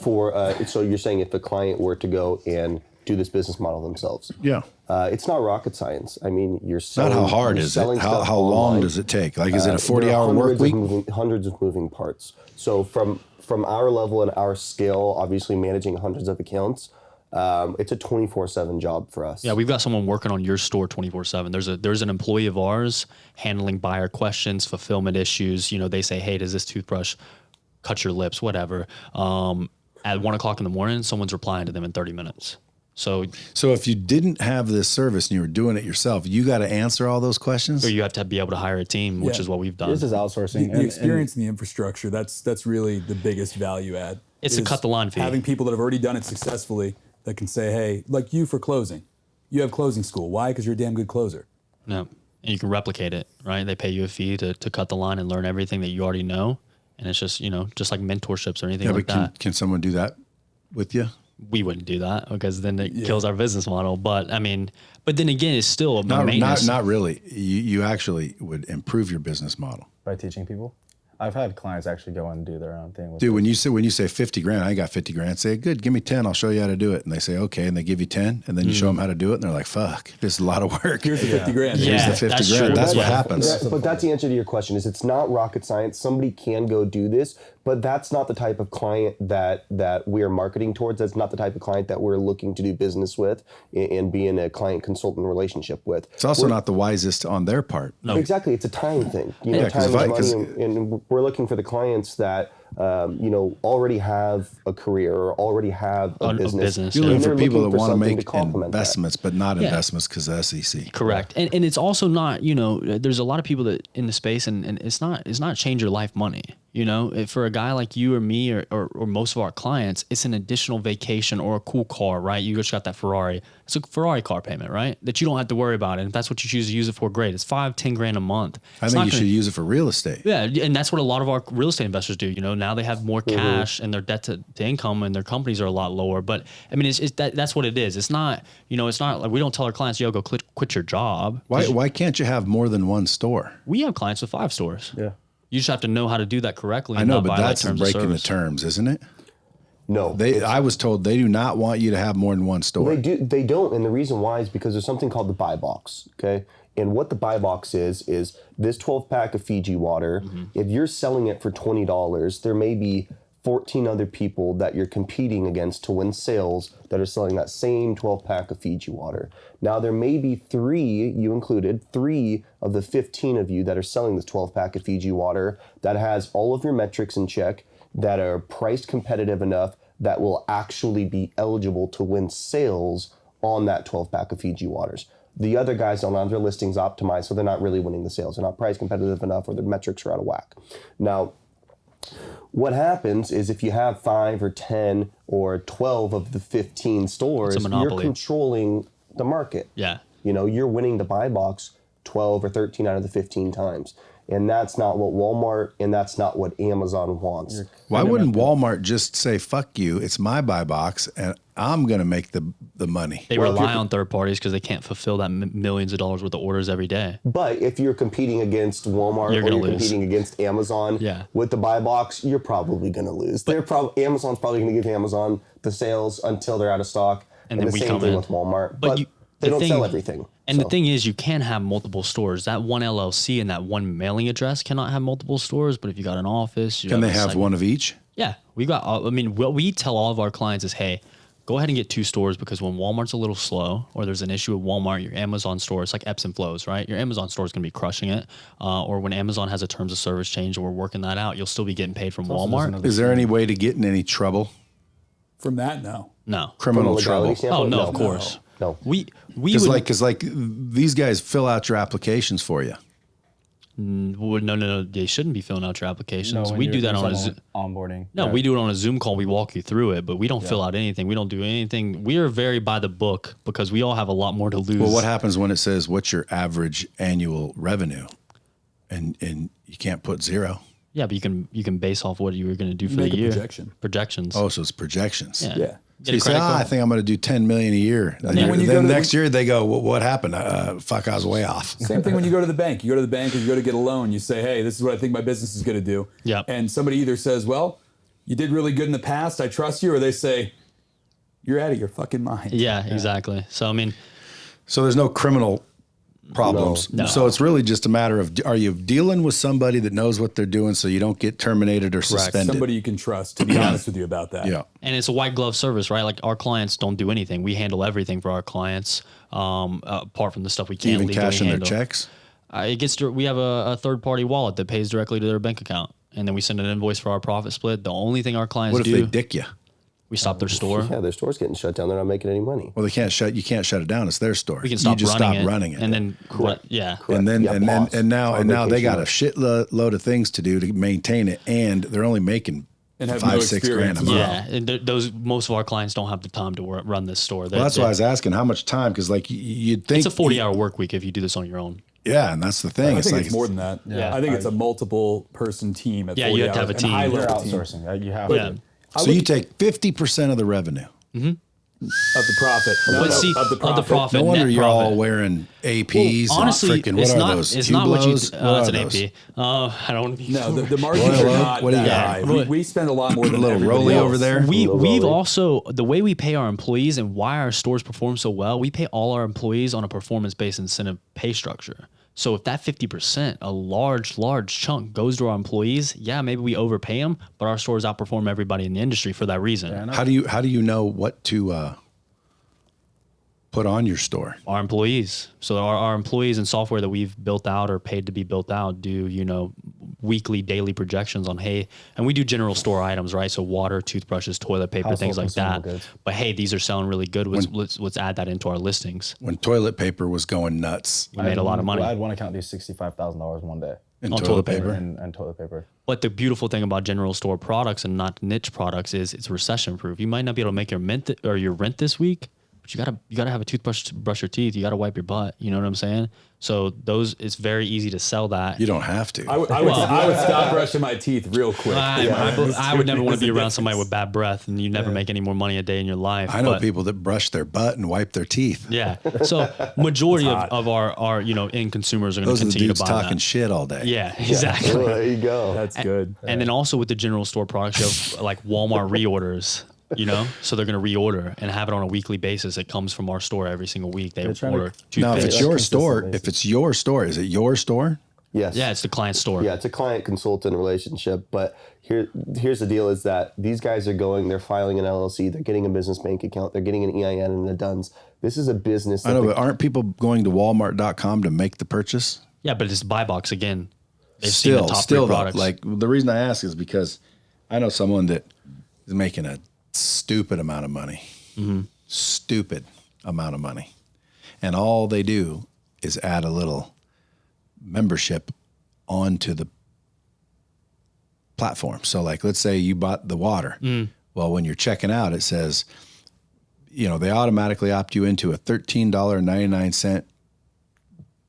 So you're saying if a client were to go and do this business model themselves? Yeah. It's not rocket science. I mean, you're selling. Not how hard is it? How long does it take? Like, is it a 40-hour work week? Hundreds of moving parts. So from our level and our scale, obviously managing hundreds of accounts, it's a 24/7 job for us. Yeah, we've got someone working on your store 24/7. There's an employee of ours handling buyer questions, fulfillment issues. They say, hey, does this toothbrush cut your lips, whatever. At 1 o'clock in the morning, someone's replying to them in 30 minutes. So if you didn't have this service and you were doing it yourself, you got to answer all those questions? Or you have to be able to hire a team, which is what we've done. This is outsourcing. The experience and the infrastructure, that's really the biggest value add. It's a cut the line fee. Having people that have already done it successfully that can say, hey, like you for closing. You have closing school. Why? Because you're a damn good closer. No. And you can replicate it, right? They pay you a fee to cut the line and learn everything that you already know. And it's just, just like mentorships or anything like that. Can someone do that with you? we wouldn't do that because then it kills our business model. But I mean, but then again, it's still a maintenance. Not really. You actually would improve your business model by teaching people. I've had clients actually go and do their own thing. Dude, when you say 50 grand, I got 50 grand. Say, good, give me 10. I'll show you how to do it. And they say, okay. And they give you 10 and then you show them how to do it. And they're like, fuck, this is a lot of work. Here's the 50 grand. Here's the 50 grand. True. That's what happens. But that's the answer to your question is it's not rocket science. Somebody can go do this, but that's not the type of client that we are marketing towards. That's not the type of client that we're looking to do business with and be in a client consultant relationship with. It's also not the wisest on their part. No. Exactly. It's a time thing. You know, time is money, and we're looking for the clients that already have a career or already have a business. You're looking for people that want to make investments, but not investments because of SEC. Correct. And it's also not, there's a lot of people that in the space and it's not change your life money. For a guy like you or me or most of our clients, it's an additional vacation or a cool car, right? You just got that Ferrari. It's a Ferrari car payment, right? That you don't have to worry about. And if that's what you choose to use it for, great. It's $5-10 grand a month. I think you should use it for real estate. Yeah. And that's what a lot of our real estate investors do. Now they have more cash and their debt to income and their companies are a lot lower. But I mean, that's what it is. It's not, it's not like we don't tell our clients, go quit your job. Why can't you have more than one store? We have clients with 5 stores. Yeah. You just have to know how to do that correctly. I know, but that's breaking the terms, isn't it? No. I was told they do not want you to have more than one store. They don't, and the reason why is because there's something called the buy box, okay? And what the buy box is this 12-pack of Fiji water. Mm-hmm. If you're selling it for $20, there may be 14 other people that you're competing against to win sales that are selling that same 12-pack of Fiji water. Now, there may be 3, you included, 3 of the 15 of you that are selling this 12-pack of Fiji water that has all of your metrics in check, that are priced competitive enough that will actually be eligible to win sales on that 12-pack of Fiji waters. The other guys don't have their listings optimized, so they're not really winning the sales. They're not price competitive enough or their metrics are out of whack. Now, what happens is if you have 5 or 10 or 12 of the 15 stores, you're controlling the market. Yeah. You're winning the buy box 12 or 13 out of the 15 times. And that's not what Walmart and that's not what Amazon wants. Why wouldn't Walmart just say, fuck you, it's my buy box and I'm going to make the money? They rely on third parties because they can't fulfill that millions of dollars worth of orders every day. But if you're competing against Walmart or you're competing against Amazon with the buy box, you're probably going to lose. Amazon's probably going to give Amazon the sales until they're out of stock. And then the same thing with Walmart. But they don't sell everything. And the thing is, you can have multiple stores. That one LLC and that one mailing address cannot have multiple stores. But if you got an office, can they have one of each? Yeah, what we tell all of our clients is, hey, go ahead and get 2 stores because when Walmart's a little slow or there's an issue with Walmart, your Amazon store, it's like ebbs and flows, right? Your Amazon store is going to be crushing it. Or when Amazon has a terms of service change or we're working that out, you'll still be getting paid from Walmart. Is there any way to get in any trouble? From that, no. No. Criminal trouble? Oh, no, of course. No. Because these guys fill out your applications for you. No. They shouldn't be filling out your applications. No, we do that on onboarding. No, we do it on a Zoom call. We walk you through it, but we don't fill out anything. We don't do anything. We are very by the book because we all have a lot more to lose. Well, what happens when it says, what's your average annual revenue? And you can't put 0. Yeah, but you can base off what you were going to do for the year. Projections. Oh, so it's projections. Yeah. So you say, I think I'm going to do 10 million a year. Then next year they go, what happened? Fuck, I was way off. Same thing when you go to the bank. You go to the bank or you go to get a loan. You say, hey, this is what I think my business is going to do. Yeah. And somebody either says, well, you did really good in the past, I trust you, or they say, you're out of your fucking mind. Yeah, exactly. So, So there's no criminal problems. No. So it's really just a matter of, are you dealing with somebody that knows what they're doing so you don't get terminated or suspended? Somebody you can trust, to be honest with you about that. Yeah. And it's a white glove service, right? Like our clients don't do anything. We handle everything for our clients, apart from the stuff we can't legally handle. Even cash in their checks? We have a third-party wallet that pays directly to their bank account. And then we send an invoice for our profit split. The only thing our clients do... What if they dick you? We stop their store. Yeah, their store's getting shut down. They're not making any money. Well, you can't shut it down. It's their store. We can stop running it. And then, Correct. yeah. Correct. And then, Yeah, now they got a shitload of things to do to maintain it, and they're only making And have $5-6 grand a month. Yeah, and most of our clients don't have the time to run this store. Well, that's why I was asking how much time, because you'd think it's a 40-hour work week if you do this on your own. Yeah, and that's the thing. I think it's more than that. Yeah. I think it's a multiple person team at 40 you have to have a team. You're outsourcing. You have to. So you take 50% of the revenue. Of the profit. But see, of the profit. No wonder net you're all profit. wearing APs. Honestly, and freaking, what it's are not. those? It's not what you. Hublot's? It's an are those? AP. I don't want to be. No, the margins are Royal Oak? not What do you that got? high. We spend a lot more than Little everybody Rolly else. over there. We've also, the way we pay our employees and why our stores perform so well, we pay all our employees on a performance-based incentive pay structure. So if that 50%, a large chunk goes to our employees, yeah, maybe we overpay them, but our stores outperform everybody in the industry for that reason. Yeah, How do you know what to put on your store? Our employees. So our employees and software that we've built out or paid to be built out do, weekly, daily projections on, hey, and we do general store items, right? So water, toothbrushes, toilet paper, Household things like that. consumable goods. But hey, these are selling really good. Let's add that into our listings. When toilet paper was going nuts We made a lot of money. I had one account do $65,000 one day. in On toilet toilet paper. paper. And toilet paper. But the beautiful thing about general store products and not niche products is it's recession proof. You might not be able to make your your rent this week, but you gotta have a toothbrush to brush your teeth. You gotta wipe your butt. You know what I'm saying? So it's very easy to sell that. You don't have to. I would stop brushing my teeth real quick. I would never want to be around somebody with bad breath, and you never make any more money a day in your life. I know But- people that brush their butt and wipe their teeth. Yeah. So majority of our end consumers are going Those to are the continue dudes to buy talking that. shit all day. Yeah, exactly. Well, there you go. That's good. And then also with the general store products, you have like Walmart reorders, so they're going to reorder and have it on a weekly basis. It comes from our store every single week. They trying to- order Now, if toothpaste. it's your consistent store, basis. is it your store? Yes. Yeah, it's the client store. Yeah, it's a client consultant relationship. But here's the deal: is that these guys are they're filing an LLC, they're getting a business bank account, they're getting an EIN and a DUNS. This is a business. I know, but aren't people going to Walmart.com to make the purchase? Yeah, but it's buybox again. They've seen the top Still, three though, products. like the reason I ask is because I know someone that is making a stupid amount of money, stupid amount of money, and all they do is add a little membership onto the platform. So, like, let's say you bought the water. Well, when you're checking out, it says, they automatically opt you into a $13.99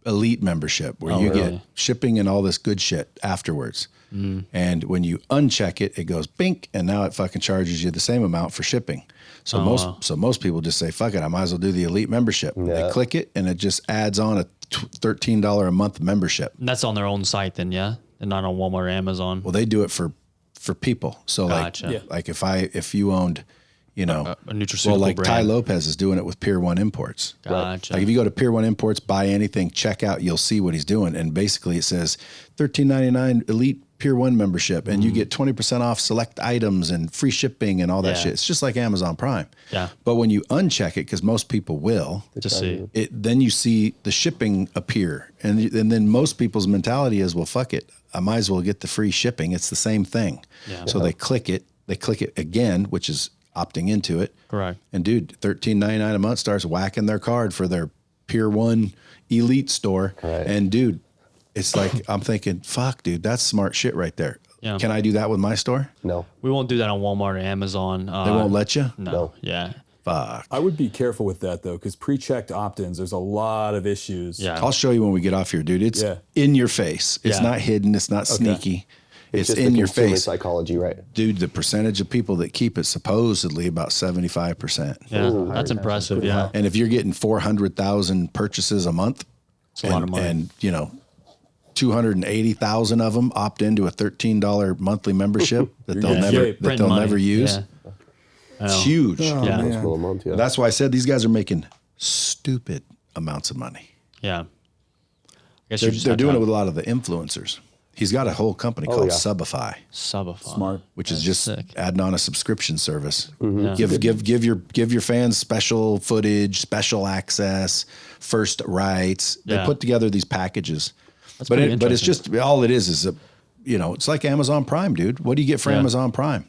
elite membership where you really? get shipping and all this good shit afterwards. And when you uncheck it, it goes bink, and now it fucking charges you the same amount for shipping. So most people just say, fuck it, I might as well do the elite membership. Yeah. They click it, and it just adds on a $13 a month membership. And that's on their own site then, yeah? And not on Walmart or Amazon. Well, they do it for people. So Gotcha. like if you owned, a nutraceutical well, like brand. Ty Lopez is doing it with Pier 1 Imports. Gotcha. Like if you go to Pier 1 Imports, buy anything, check out, you'll see what he's doing. And basically it says $13.99 elite Pier 1 membership, and you get 20% off select items and free shipping and all that Yeah. shit. It's just like Amazon Prime. Yeah. But when you uncheck it, because most people will, to see. then you see the shipping appear. And then most people's mentality is, well, fuck it, I might as well get the free shipping. It's the same thing. Yeah. So they click it again, which is opting into it. Correct. And dude, $13.99 a month starts whacking their card for their Pier 1 elite store. Right. And dude, it's like, I'm thinking, fuck, dude, that's smart shit right there. Yeah. Can I do that with my store? No. We won't do that on Walmart or Amazon. They won't let you? No. Yeah. Fuck. I would be careful with that though, because pre-checked opt-ins, there's a lot of issues. Yeah. I'll show you when we get off here, dude. It's in your face. It's Yeah. not hidden. It's not sneaky. It's just in the your consumer face. psychology, right? Dude, the percentage of people that keep it supposedly about 75%. Yeah. That's impressive. Yeah. And if you're getting 400,000 purchases a month, It's a lot of money. and 280,000 of them opt into a $13 monthly membership that they'll Printing money. never use. Yeah. It's huge. Yeah. Almost middle of the month, yeah. That's why I said these guys are making stupid amounts of money. Yeah. I guess you just They're have to doing it have with a lot of the influencers. He's got a whole company called yeah. Subify, Subify. Smart. which is just sick. adding on a subscription service. Yeah. Give your fans special footage, special access, first rights. They Yeah. put together these packages. But pretty it's interesting. just all it is it's like Amazon Prime, dude. What do you get for Yeah. Amazon Prime?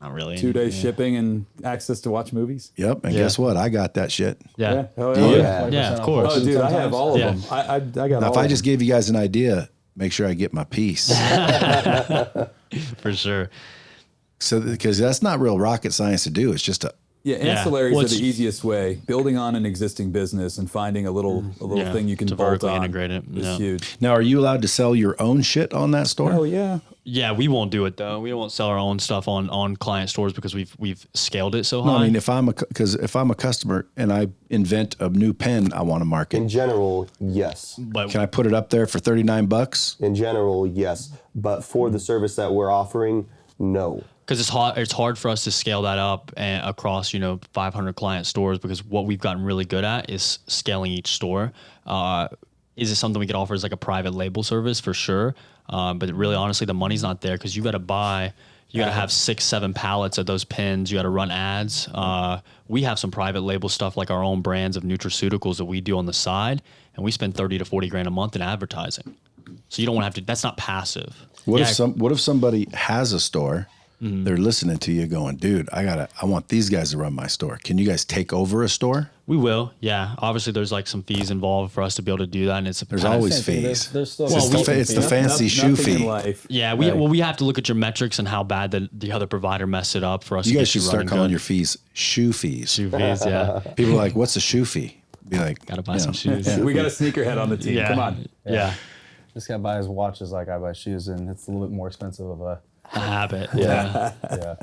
Not really. 2 days shipping and access to watch movies. Yep. And Yeah. guess what? I got that shit. Yeah. Oh, Do you? Yeah, of course. Oh, dude, I have all of Yeah. them. I got Now, all if I of just them. gave you guys an idea, make sure I get my piece. For sure. So, because that's not real rocket science to do. It's just Ancillaries Well, are it's- the easiest way. Building on an existing business and finding a little Yeah, thing you can to bolt vertically on integrate it. is Yeah. huge. now, are you allowed to sell your own shit on that store? Oh yeah, Yeah, we won't do it though. We won't sell our own stuff on client stores because we've scaled it so high. No, I mean, if I'm a customer and I invent a new pen I want to market, In general, yes. But can I put it up there for $39? In general, yes. But for the service that we're offering, no. because it's hard for us to scale that up and across 500 client stores, because what we've gotten really good at is scaling each store. Is it something we could offer as like a private label service? For sure. But really, honestly, the money's not there, because you got to have 6-7 pallets of those pins. You got to run ads. We have some private label stuff, like our own brands of nutraceuticals that we do on the side, and we spend 30 to 40 grand a month in advertising. So you don't want to have to. That's not passive. What if somebody has a store? They're listening to you, going, "Dude, I want these guys to run my store. Can you guys take over a store?" We will, yeah. Obviously, there's like some fees involved for us to be able to do that, and There's always fees. There's still It's the fancy shoe Nothing in fee. life. yeah. We have to look at your metrics and how bad the other provider messed it up for us. You to guys get should start running calling good. your fees shoe fees. shoe fees. Yeah, People are like, "What's a shoe fee?" Be like, gotta buy some shoes. We got a sneakerhead on the team. Yeah. Come on. Yeah, This guy buys watches like I buy shoes, and it's a little bit more expensive of a a habit. Yeah, yeah.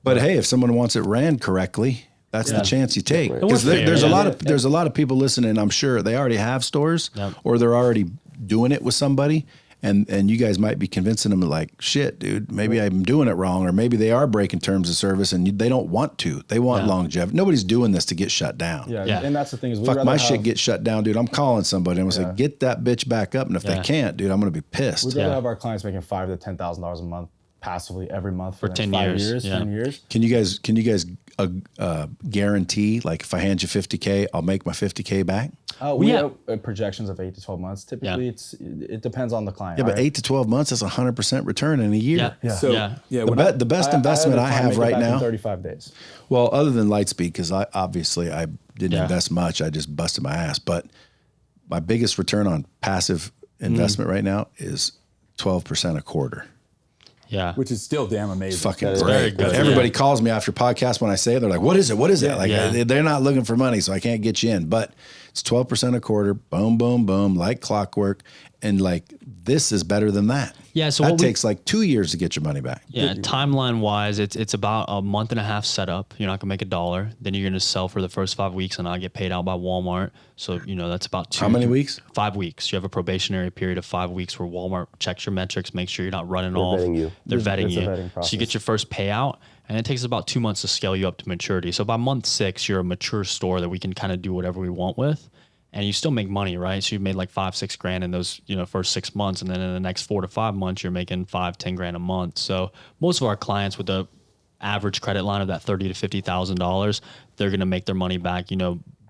But hey, if someone wants it ran correctly, that's the chance you take. Right. Because Well, fair, there's yeah. there's a lot of people listening. I'm sure they already have stores, Yep. or they're already doing it with somebody, and you guys might be convincing them like, "Shit, dude, maybe I'm doing it wrong," or maybe they are breaking terms of service and they don't want to. They want longevity. Nobody's doing this to get shut down. Yeah, Yeah. and that's the thing is, Fuck, my shit get shut down, dude. I'm calling somebody. I'm gonna say, get that bitch back up, and if they Yeah. can't, dude, I'm gonna be pissed. We'd rather Yeah. have our clients making $5,000 to $10,000 a month passively every month for, For the 10 next 5 years, years, yeah. 10 years. Can you guys guarantee, like, if I hand you $50K, I'll make my $50K back? We have- have projections of 8 to 12 months. Typically, it depends on the client. Yeah, but right? 8 to 12 months, that's 100% return in a year. yeah, So yeah. The best investment I had a client have make it right back in now, 35 days. well, other than Lightspeed, because I didn't Yeah. invest much. I just busted my ass. But my biggest return on passive investment right now is 12% a quarter. Yeah. Which is still damn amazing. Fucking is very great. good, Everybody yeah. calls me after podcasts when I say it. They're like, "What is it? What is it?" Like, Yeah. they're not looking for money, so I can't get you in. But it's 12% a quarter, boom, boom, boom, like clockwork. And like, this is better than that. Yeah, so that what we- takes like 2 years to get your money back. Yeah, timeline wise, it's about a month and a half setup. You're not gonna make $1. Then you're gonna sell for the first 5 weeks, and I get paid out by Walmart. So that's about How many weeks? 5 weeks. You have a probationary period of 5 weeks where Walmart checks your metrics, makes sure you're not running off. vetting you. They're vetting It's a you. vetting So process. you get your first payout, and it takes about 2 months to scale you up to maturity. So by month 6, you're a mature store that we can kind of do whatever we want with. And you still make money, right? So you've made like 5-6 grand in those, first 6 months. And then in the next 4 to 5 months, you're making 5-10 grand a month. So most of our clients with the average credit line of that $30,000 to $50,000, they're going to make their money back,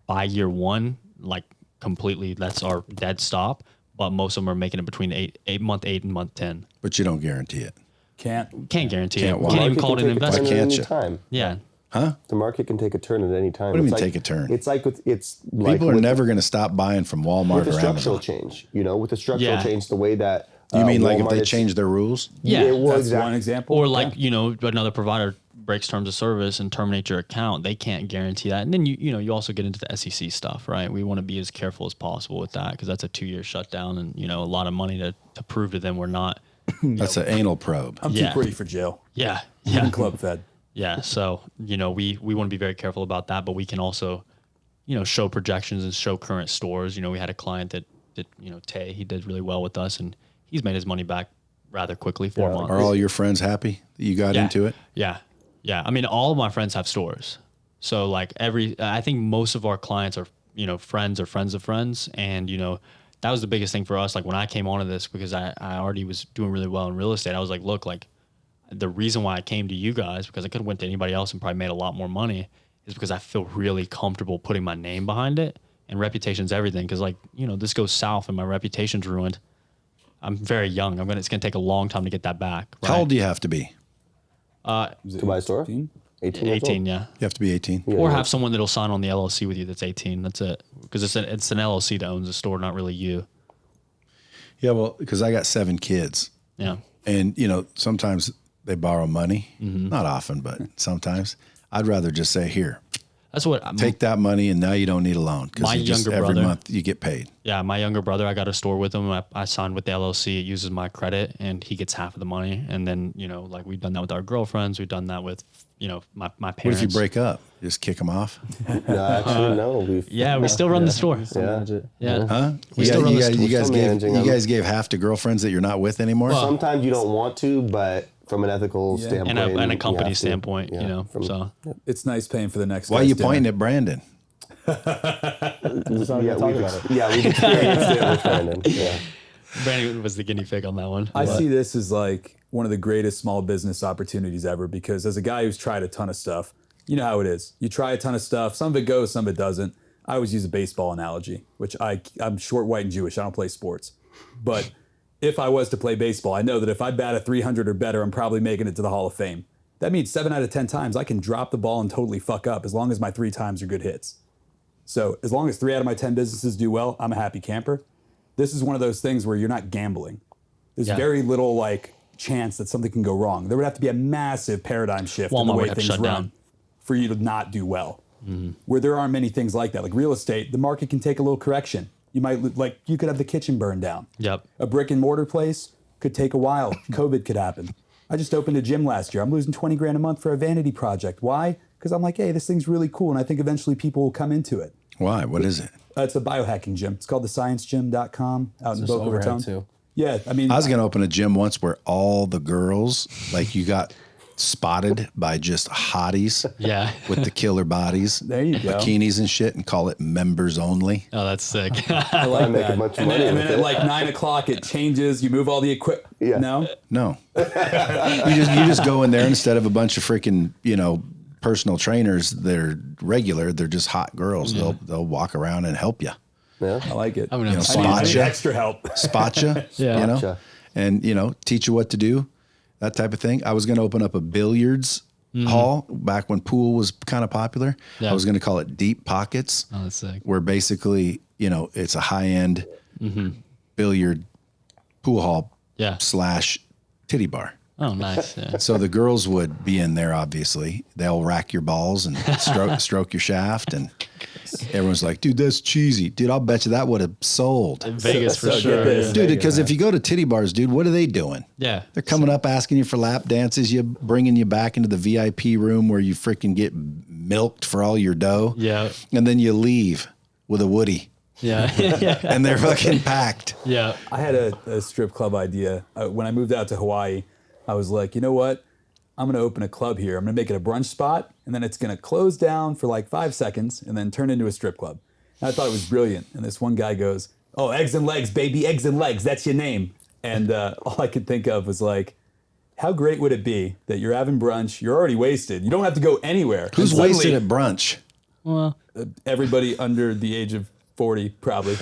by year 1, like completely. That's our dead stop. But most of them are making it between month 8 and month 10. But you don't guarantee it. Can't. Can't guarantee Can't it. why? Can't even Market call it can an take a investment. turn at Can't any you? time. Yeah. The market can take a turn at any time. What do you It's mean like- take a turn? It's like it's like People are with- never going to stop buying from Walmart with the or structural Amazon. change. With the structural Yeah. change, the way that You mean like if Walmart they is- change their rules? Yeah. well, That's exactly. one example. Or like, another provider breaks terms of service and terminate your account. They can't guarantee that. And then you also get into the SEC stuff, right? We want to be as careful as possible with that, because that's a 2-year shutdown and, a lot of money to prove to them we're not. That's an anal probe. I'm Yeah. too pretty for jail. Yeah. Even Yeah. club fed. Yeah. So, we want to be very careful about that, but we can also, show projections and show current stores. We had a client that Tay, he did really well with us, and he's made his money back rather quickly, 4 months. Are all your friends happy that you got into it? Yeah. Yeah. I mean, all of my friends have stores. So like I think most of our clients are, friends or friends of friends. And, that was the biggest thing for us. Like when I came onto this, because I already was doing really well in real estate, I was like, look, like the reason why I came to you guys, because I could have went to anybody else and probably made a lot more money, is because I feel really comfortable putting my name behind it, and reputation's everything. Cause like, this goes south and my reputation's ruined. I'm very young. It's going to take a long time to get that back. Right? How old do you have to be? to buy a store. 18? 18 years 18, old. yeah. You have to be 18. Yeah, Or yeah. have someone that'll sign on the LLC with you that's 18. That's it. Because it's an LLC that owns the store, not really you. Yeah, well, because I got 7 kids. Yeah. And, sometimes they borrow money. Mm-hmm. Not often, but sometimes. I'd rather just say, here, That's what Take that money, and now you don't need a loan My because younger every brother- month you get paid. Yeah, my younger brother, I got a store with him. I signed with the LLC. It uses my credit, and he gets half of the money. And then, like we've done that with our girlfriends. We've done that with, my parents. What if you break up? You just kick them off? No, actually, no. We still run the store. Manage it. Yeah. Huh? We still run the store. You guys gave half to girlfriends that you're not with anymore? Sometimes you don't want to, but from an ethical standpoint. And a you company have to. standpoint, so. It's nice paying for the next. Why are guy's you dinner. pointing at Brandon? Just not Yeah, gonna talk about it. we've experienced it with Brandon. Yeah. Brandon was the guinea pig on that one. I see this as like one of the greatest small business opportunities ever, because as a guy who's tried a ton of stuff, you know how it is. You try a ton of stuff, some of it goes, some of it doesn't. I always use a baseball analogy, which I'm short, white, and Jewish. I don't play sports. But if I was to play baseball, I know that if I bat a 300 or better, I'm probably making it to the Hall of Fame. That means 7 out of 10 times I can drop the ball and totally fuck up as long as my 3 times are good hits. So as long as 3 out of my 10 businesses do well, I'm a happy camper. This is one of those things where you're not gambling. There's very little like chance that something can go wrong. There would have to be a massive paradigm shift in the Walmart would way have to things shut run down. for you to not do well. Where there aren't many things like that. Like real estate, the market can take a little correction. You could have the kitchen burned down. Yep. A brick and mortar place could take a while. COVID could happen. I just opened a gym last year. I'm losing 20 grand a month for a vanity project. Why? Because I'm like, hey, this thing's really cool, and I think eventually people will come into it. Why? What is it? It's a biohacking gym. It's called thesciencegym.com out in Just Boca overhead Raton. too. Yeah, I mean, I was going to open a gym once where all the girls, like you got spotted by just hotties Yeah. with the killer bodies, There you go. bikinis and shit, and call it members only. Oh, that's sick. I like make a that. bunch of And money then, with at it. like 9 o'clock, it changes. You move all the equipment. Yeah. No? No. you just go in there instead of a bunch of freaking, personal trainers that are regular, they're just hot girls. They'll walk around and help you. Yeah. I like it. I'm gonna have to I need spot ya. extra help. Spot you, Yeah. Gotcha. and teach you what to do, that type of thing. I was going to open up a billiards hall back when pool was kind of popular. Yeah. I was going to call it Deep Pockets, Oh, that's sick. where basically, it's a high-end billiard pool hall Yeah. / titty bar. Oh, nice. Yeah. So the girls would be in there, obviously. They'll rack your balls and stroke your shaft. And everyone's like, dude, that's cheesy. Dude, I'll bet you that would have sold. In Vegas for So sure. get this. Yeah. Dude, because if you go to titty bars, dude, what are they doing? Yeah. They're coming up asking you for lap dances, bringing you back into the VIP room where you freaking get milked for all your dough. Yeah. And then you leave with a Woody. Yeah. Yeah. And they're fucking packed. Yeah. I had a strip club idea. When I moved out to Hawaii, I was like, you know what? I'm going to open a club here. I'm going to make it a brunch spot, and then it's going to close down for like 5 seconds and then turn into a strip club. And I thought it was brilliant. And this one guy goes, oh, eggs and legs, baby, eggs and legs. That's your name. And all I could think of was like, how great would it be that you're having brunch, you're already wasted, you don't have to go anywhere. Who's And suddenly, wasted at brunch? Well, everybody under the age of 40, probably.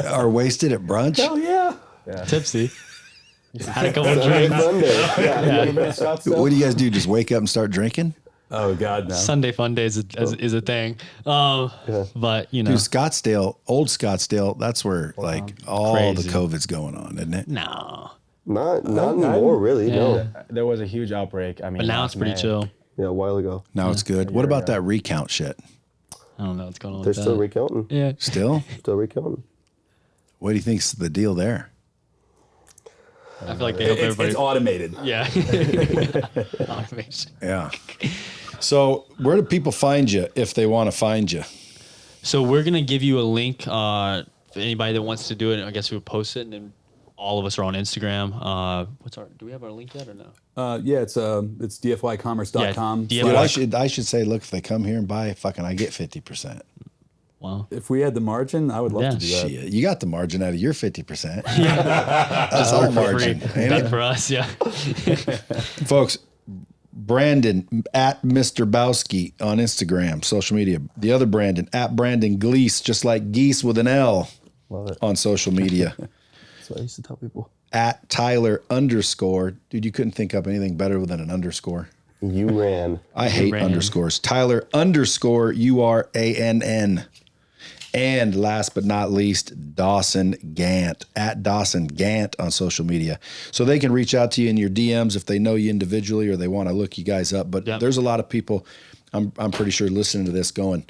Are wasted at brunch? Oh, yeah. tipsy. Had a couple drinks. Sunday. Yeah. You remember Scottsdale? What do you guys do? Just wake up and start drinking? Oh, God, no. Sunday fun days is a thing. But Dude, Scottsdale, old Scottsdale, that's where like all Crazy. the COVID's going on, isn't it? no. Not anymore, really. No. There was a huge outbreak. I mean, But now last it's pretty May. chill. Yeah, a while ago. Now it's good. What about that recount shit? I don't know what's going on They're with still that. recounting. Yeah. Still? Still recounting. What do you think's the deal there? I feel like they hope everybody. It's automated. Yeah. Automation. Yeah. So where do people find you if they want to find you? So we're gonna give you a link for anybody that wants to do it. I guess we'll post it, and then all of us are on Instagram. Do we have our link yet or no? Yeah, it's dfycommerce.com. Yeah, Dude, I should say, look, if they come here and buy, I get 50%. Wow. If we had the margin, I would love Yeah. to do that. Shit, you got the margin out of your 50%. That's all margin, ain't Good it? for us, yeah. Folks, Brandon at Mr. Bowski on Instagram, social media. The other Brandon at Brandon Gleese, just like geese with an L Love it. on social media. That's what I used to tell people. At Tyler _ dude, you couldn't think up anything better than an underscore. You ran. I hate ran. underscores. Tyler _URANN. And last but not least, Dawson Gant at Dawson Gant on social media. So they can reach out to you in your DMs if they know you individually or they want to look you guys up. But Yep. there's a lot of people. I'm pretty sure listening to this going,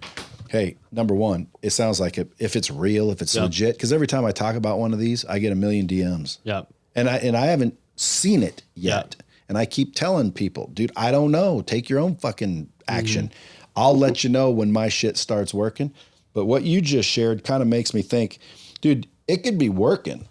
hey, number one, it sounds like if it's real, if it's legit, because every time I talk about one of these, I get a million DMs. Yeah. And I haven't seen it yet. And I keep telling people, dude, I don't know. Take your own fucking action. I'll let you know when my shit starts working. But what you just shared kind of makes me think, dude, it could be working,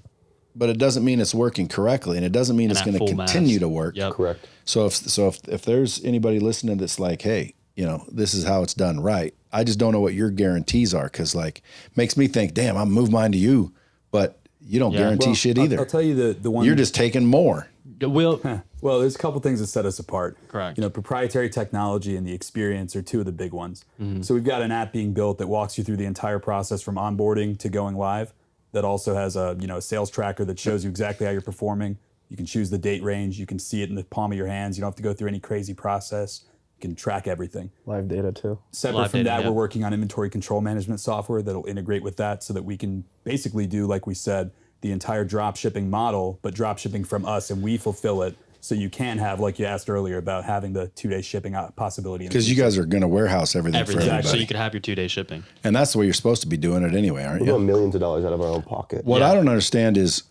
but it doesn't mean it's working correctly, and it doesn't mean it's going to continue to work. Yep. Correct. So if there's anybody listening that's like, hey, you know, this is how it's done right. I just don't know what your guarantees are, because like makes me think, damn, I'm move mine to you, but you don't guarantee shit either. I'll tell you the one. You're just taking more. Well, there's a couple things that set us apart. Correct. You know, proprietary technology and the experience are two of the big ones. So we've got an app being built that walks you through the entire process from onboarding to going live. That also has a sales tracker that shows you exactly how you're performing. You can choose the date range. You can see it in the palm of your hands. You don't have to go through any crazy process. You can track everything. Live data too. Separate from that, we're working on inventory control management software that'll integrate with that so that we can basically do, like we said, the entire drop shipping model, but drop shipping from us, and we fulfill it. So you can have, like you asked earlier, about having the 2-day shipping possibility. Because you guys are going to warehouse everything for everybody. So you could have your 2-day shipping. And that's the way you're supposed to be doing it anyway, aren't We're you? going millions of dollars out of our own pocket. What I don't understand is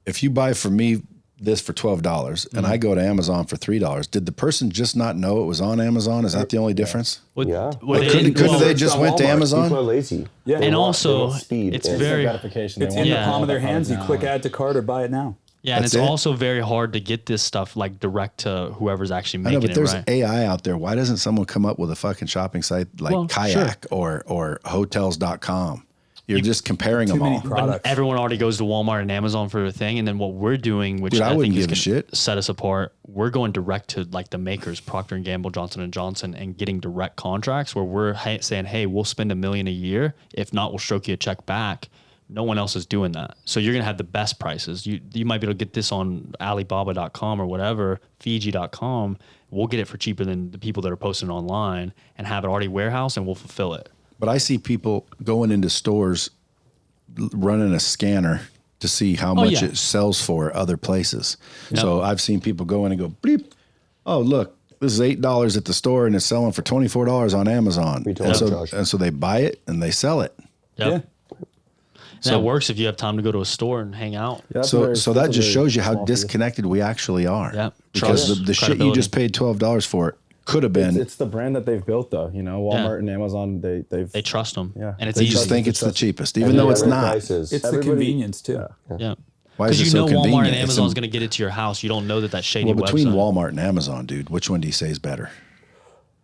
if you buy from me this for $12 and I go to Amazon for $3, did the person just not know it was on Amazon? Is that the only difference? Yeah. Couldn't they just went to People are Amazon? lazy. Yeah. And also, speed. it's and very gratification. It's in the palm of their hands. You click add to cart or buy it now. Yeah, and That's it's it? also very hard to get this stuff like direct to whoever's actually I know, making but there's it, right? AI out there. Why doesn't someone come up with a fucking shopping site like Kayak or hotels.com? You're just comparing them all. But everyone already goes to Walmart and Amazon for their thing, and then what we're doing, which Dude, I I wouldn't think is give a going shit. to set us apart, we're going direct to like the makers, Procter & Gamble, Johnson & Johnson, and getting direct contracts where we're saying, hey, we'll spend $1 million a year. If not, we'll stroke you a check back. No one else is doing that. So you're going to have the best prices. You might be able to get this on Alibaba.com or whatever, Fiji.com. We'll get it for cheaper than the people that are posting online and have it already warehoused, and we'll fulfill it. But I see people going into stores running a scanner to see how much it sells for other places. Yep. So I've seen people go in and go, bleep, oh, look, this is $8 at the store and it's selling for $24 on Amazon. And so they buy it and they sell it. Yep. Yeah. And that works if you have time to go to a store and hang out. Yeah, So that just shows you how disconnected we actually are. Yep. Because Trust, the shit you just paid $12 for could have been. It's the brand that they've built, though. You know, Walmart and Amazon, they trust them. Yeah. And it's They easy. just think it's the cheapest, even though it's not. Prices. It's the convenience too. Yeah. Why is Because it you so know Walmart convenient? and It's Amazon's going to get it to your house. You don't know that shady Well, between website. Walmart and Amazon, dude, which one do you say is better?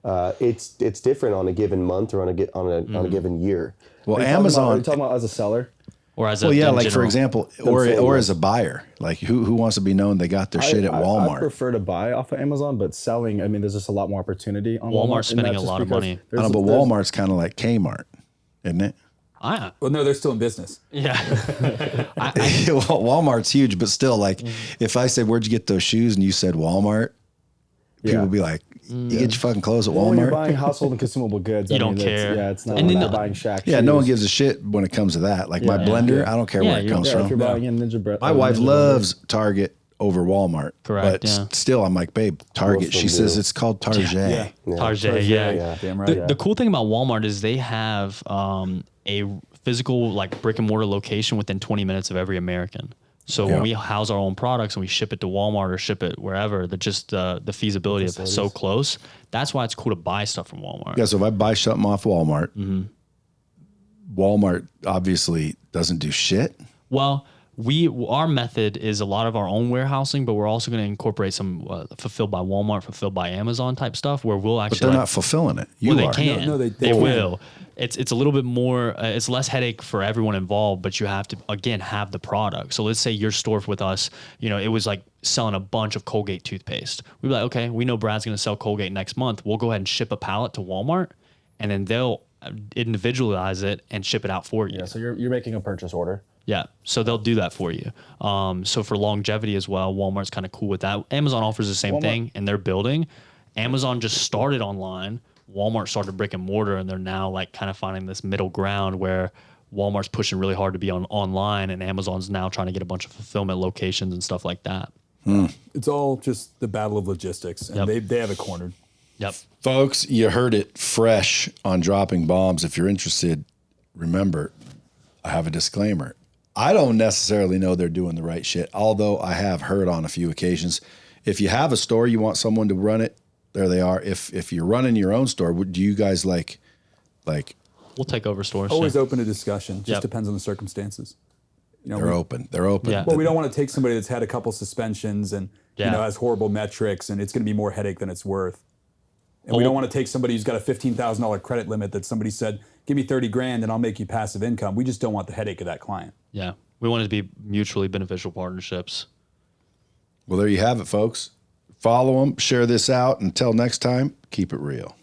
It's different on a given month or on a given year. Well, Are Amazon. you talking about as a seller? Or as a Well, yeah, in like for general. example, or as a buyer, like who wants to be known they got their shit at I Walmart? prefer to buy off of Amazon, but selling, I mean, there's just a lot more opportunity on Walmart. Walmart's spending a lot of money. I know, but Walmart's kind of like Kmart, isn't it? Well, no, they're still in business. Yeah. Well, Walmart's huge, but still, like, if I said, "Where'd you get those shoes?" and you said Walmart, people would be like, "You get your fucking clothes at When you're Walmart." buying household and consumable goods, You don't care. Yeah, it's not And like then buying Shaq Yeah, shoes. no one gives a shit when it comes to that. Like my blender, I don't care where it comes Yeah, if from. you're buying in Ninja Bread. My wife loves Target over Walmart. Correct, But yeah. still, I'm like, babe, Target. Most of She them says do. it's called Target. Target, yeah. Damn right. The cool thing about Walmart is they have a physical like brick and mortar location within 20 minutes of every American. So when we house our own products and we ship it to Walmart or ship it wherever, the feasibility of so close. That's why it's cool to buy stuff from Walmart. Yeah, so if I buy something off Walmart, Walmart obviously doesn't do shit. Well, our method is a lot of our own warehousing, but we're also going to incorporate some fulfilled by Walmart, fulfilled by Amazon type stuff where we'll actually. But they're not fulfilling it. You Well, they are. can. No, they they can. will. It's a little bit more. It's less headache for everyone involved, but you have to again have the product. So let's say your store with us, it was like selling a bunch of Colgate toothpaste. We'd be like, okay, we know Brad's going to sell Colgate next month. We'll go ahead and ship a pallet to Walmart, and then they'll individualize it and ship it out for you. Yeah, so you're making a purchase order. Yeah, so they'll do that for you. So for longevity as well, Walmart's kind of cool with that. Amazon offers the same thing, and they're building. Amazon just started online. Walmart started brick and mortar, and they're now like kind of finding this middle ground where Walmart's pushing really hard to be online, and Amazon's now trying to get a bunch of fulfillment locations and stuff like that. It's all just the battle of logistics, and they have it cornered. Yep. Folks, you heard it fresh on Dropping Bombs. If you're interested, remember, I have a disclaimer. I don't necessarily know they're doing the right shit, although I have heard on a few occasions. If you have a store, you want someone to run it, there they are. If you're running your own store, do you guys like? We'll take over stores. Always open to discussion. Just depends on the circumstances. You know, They're open. They're open. Yeah. Well, we don't want to take somebody that's had a couple suspensions and has horrible metrics, and it's going to be more headache than it's worth. And we don't want to take somebody who's got a $15,000 credit limit that somebody said, give me 30 grand and I'll make you passive income. We just don't want the headache of that client. Yeah. We want it to be mutually beneficial partnerships. Well, there you have it, folks. Follow them, share this out. Until next time, keep it real.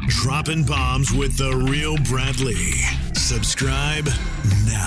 Dropping bombs with the real Bradley. Subscribe now.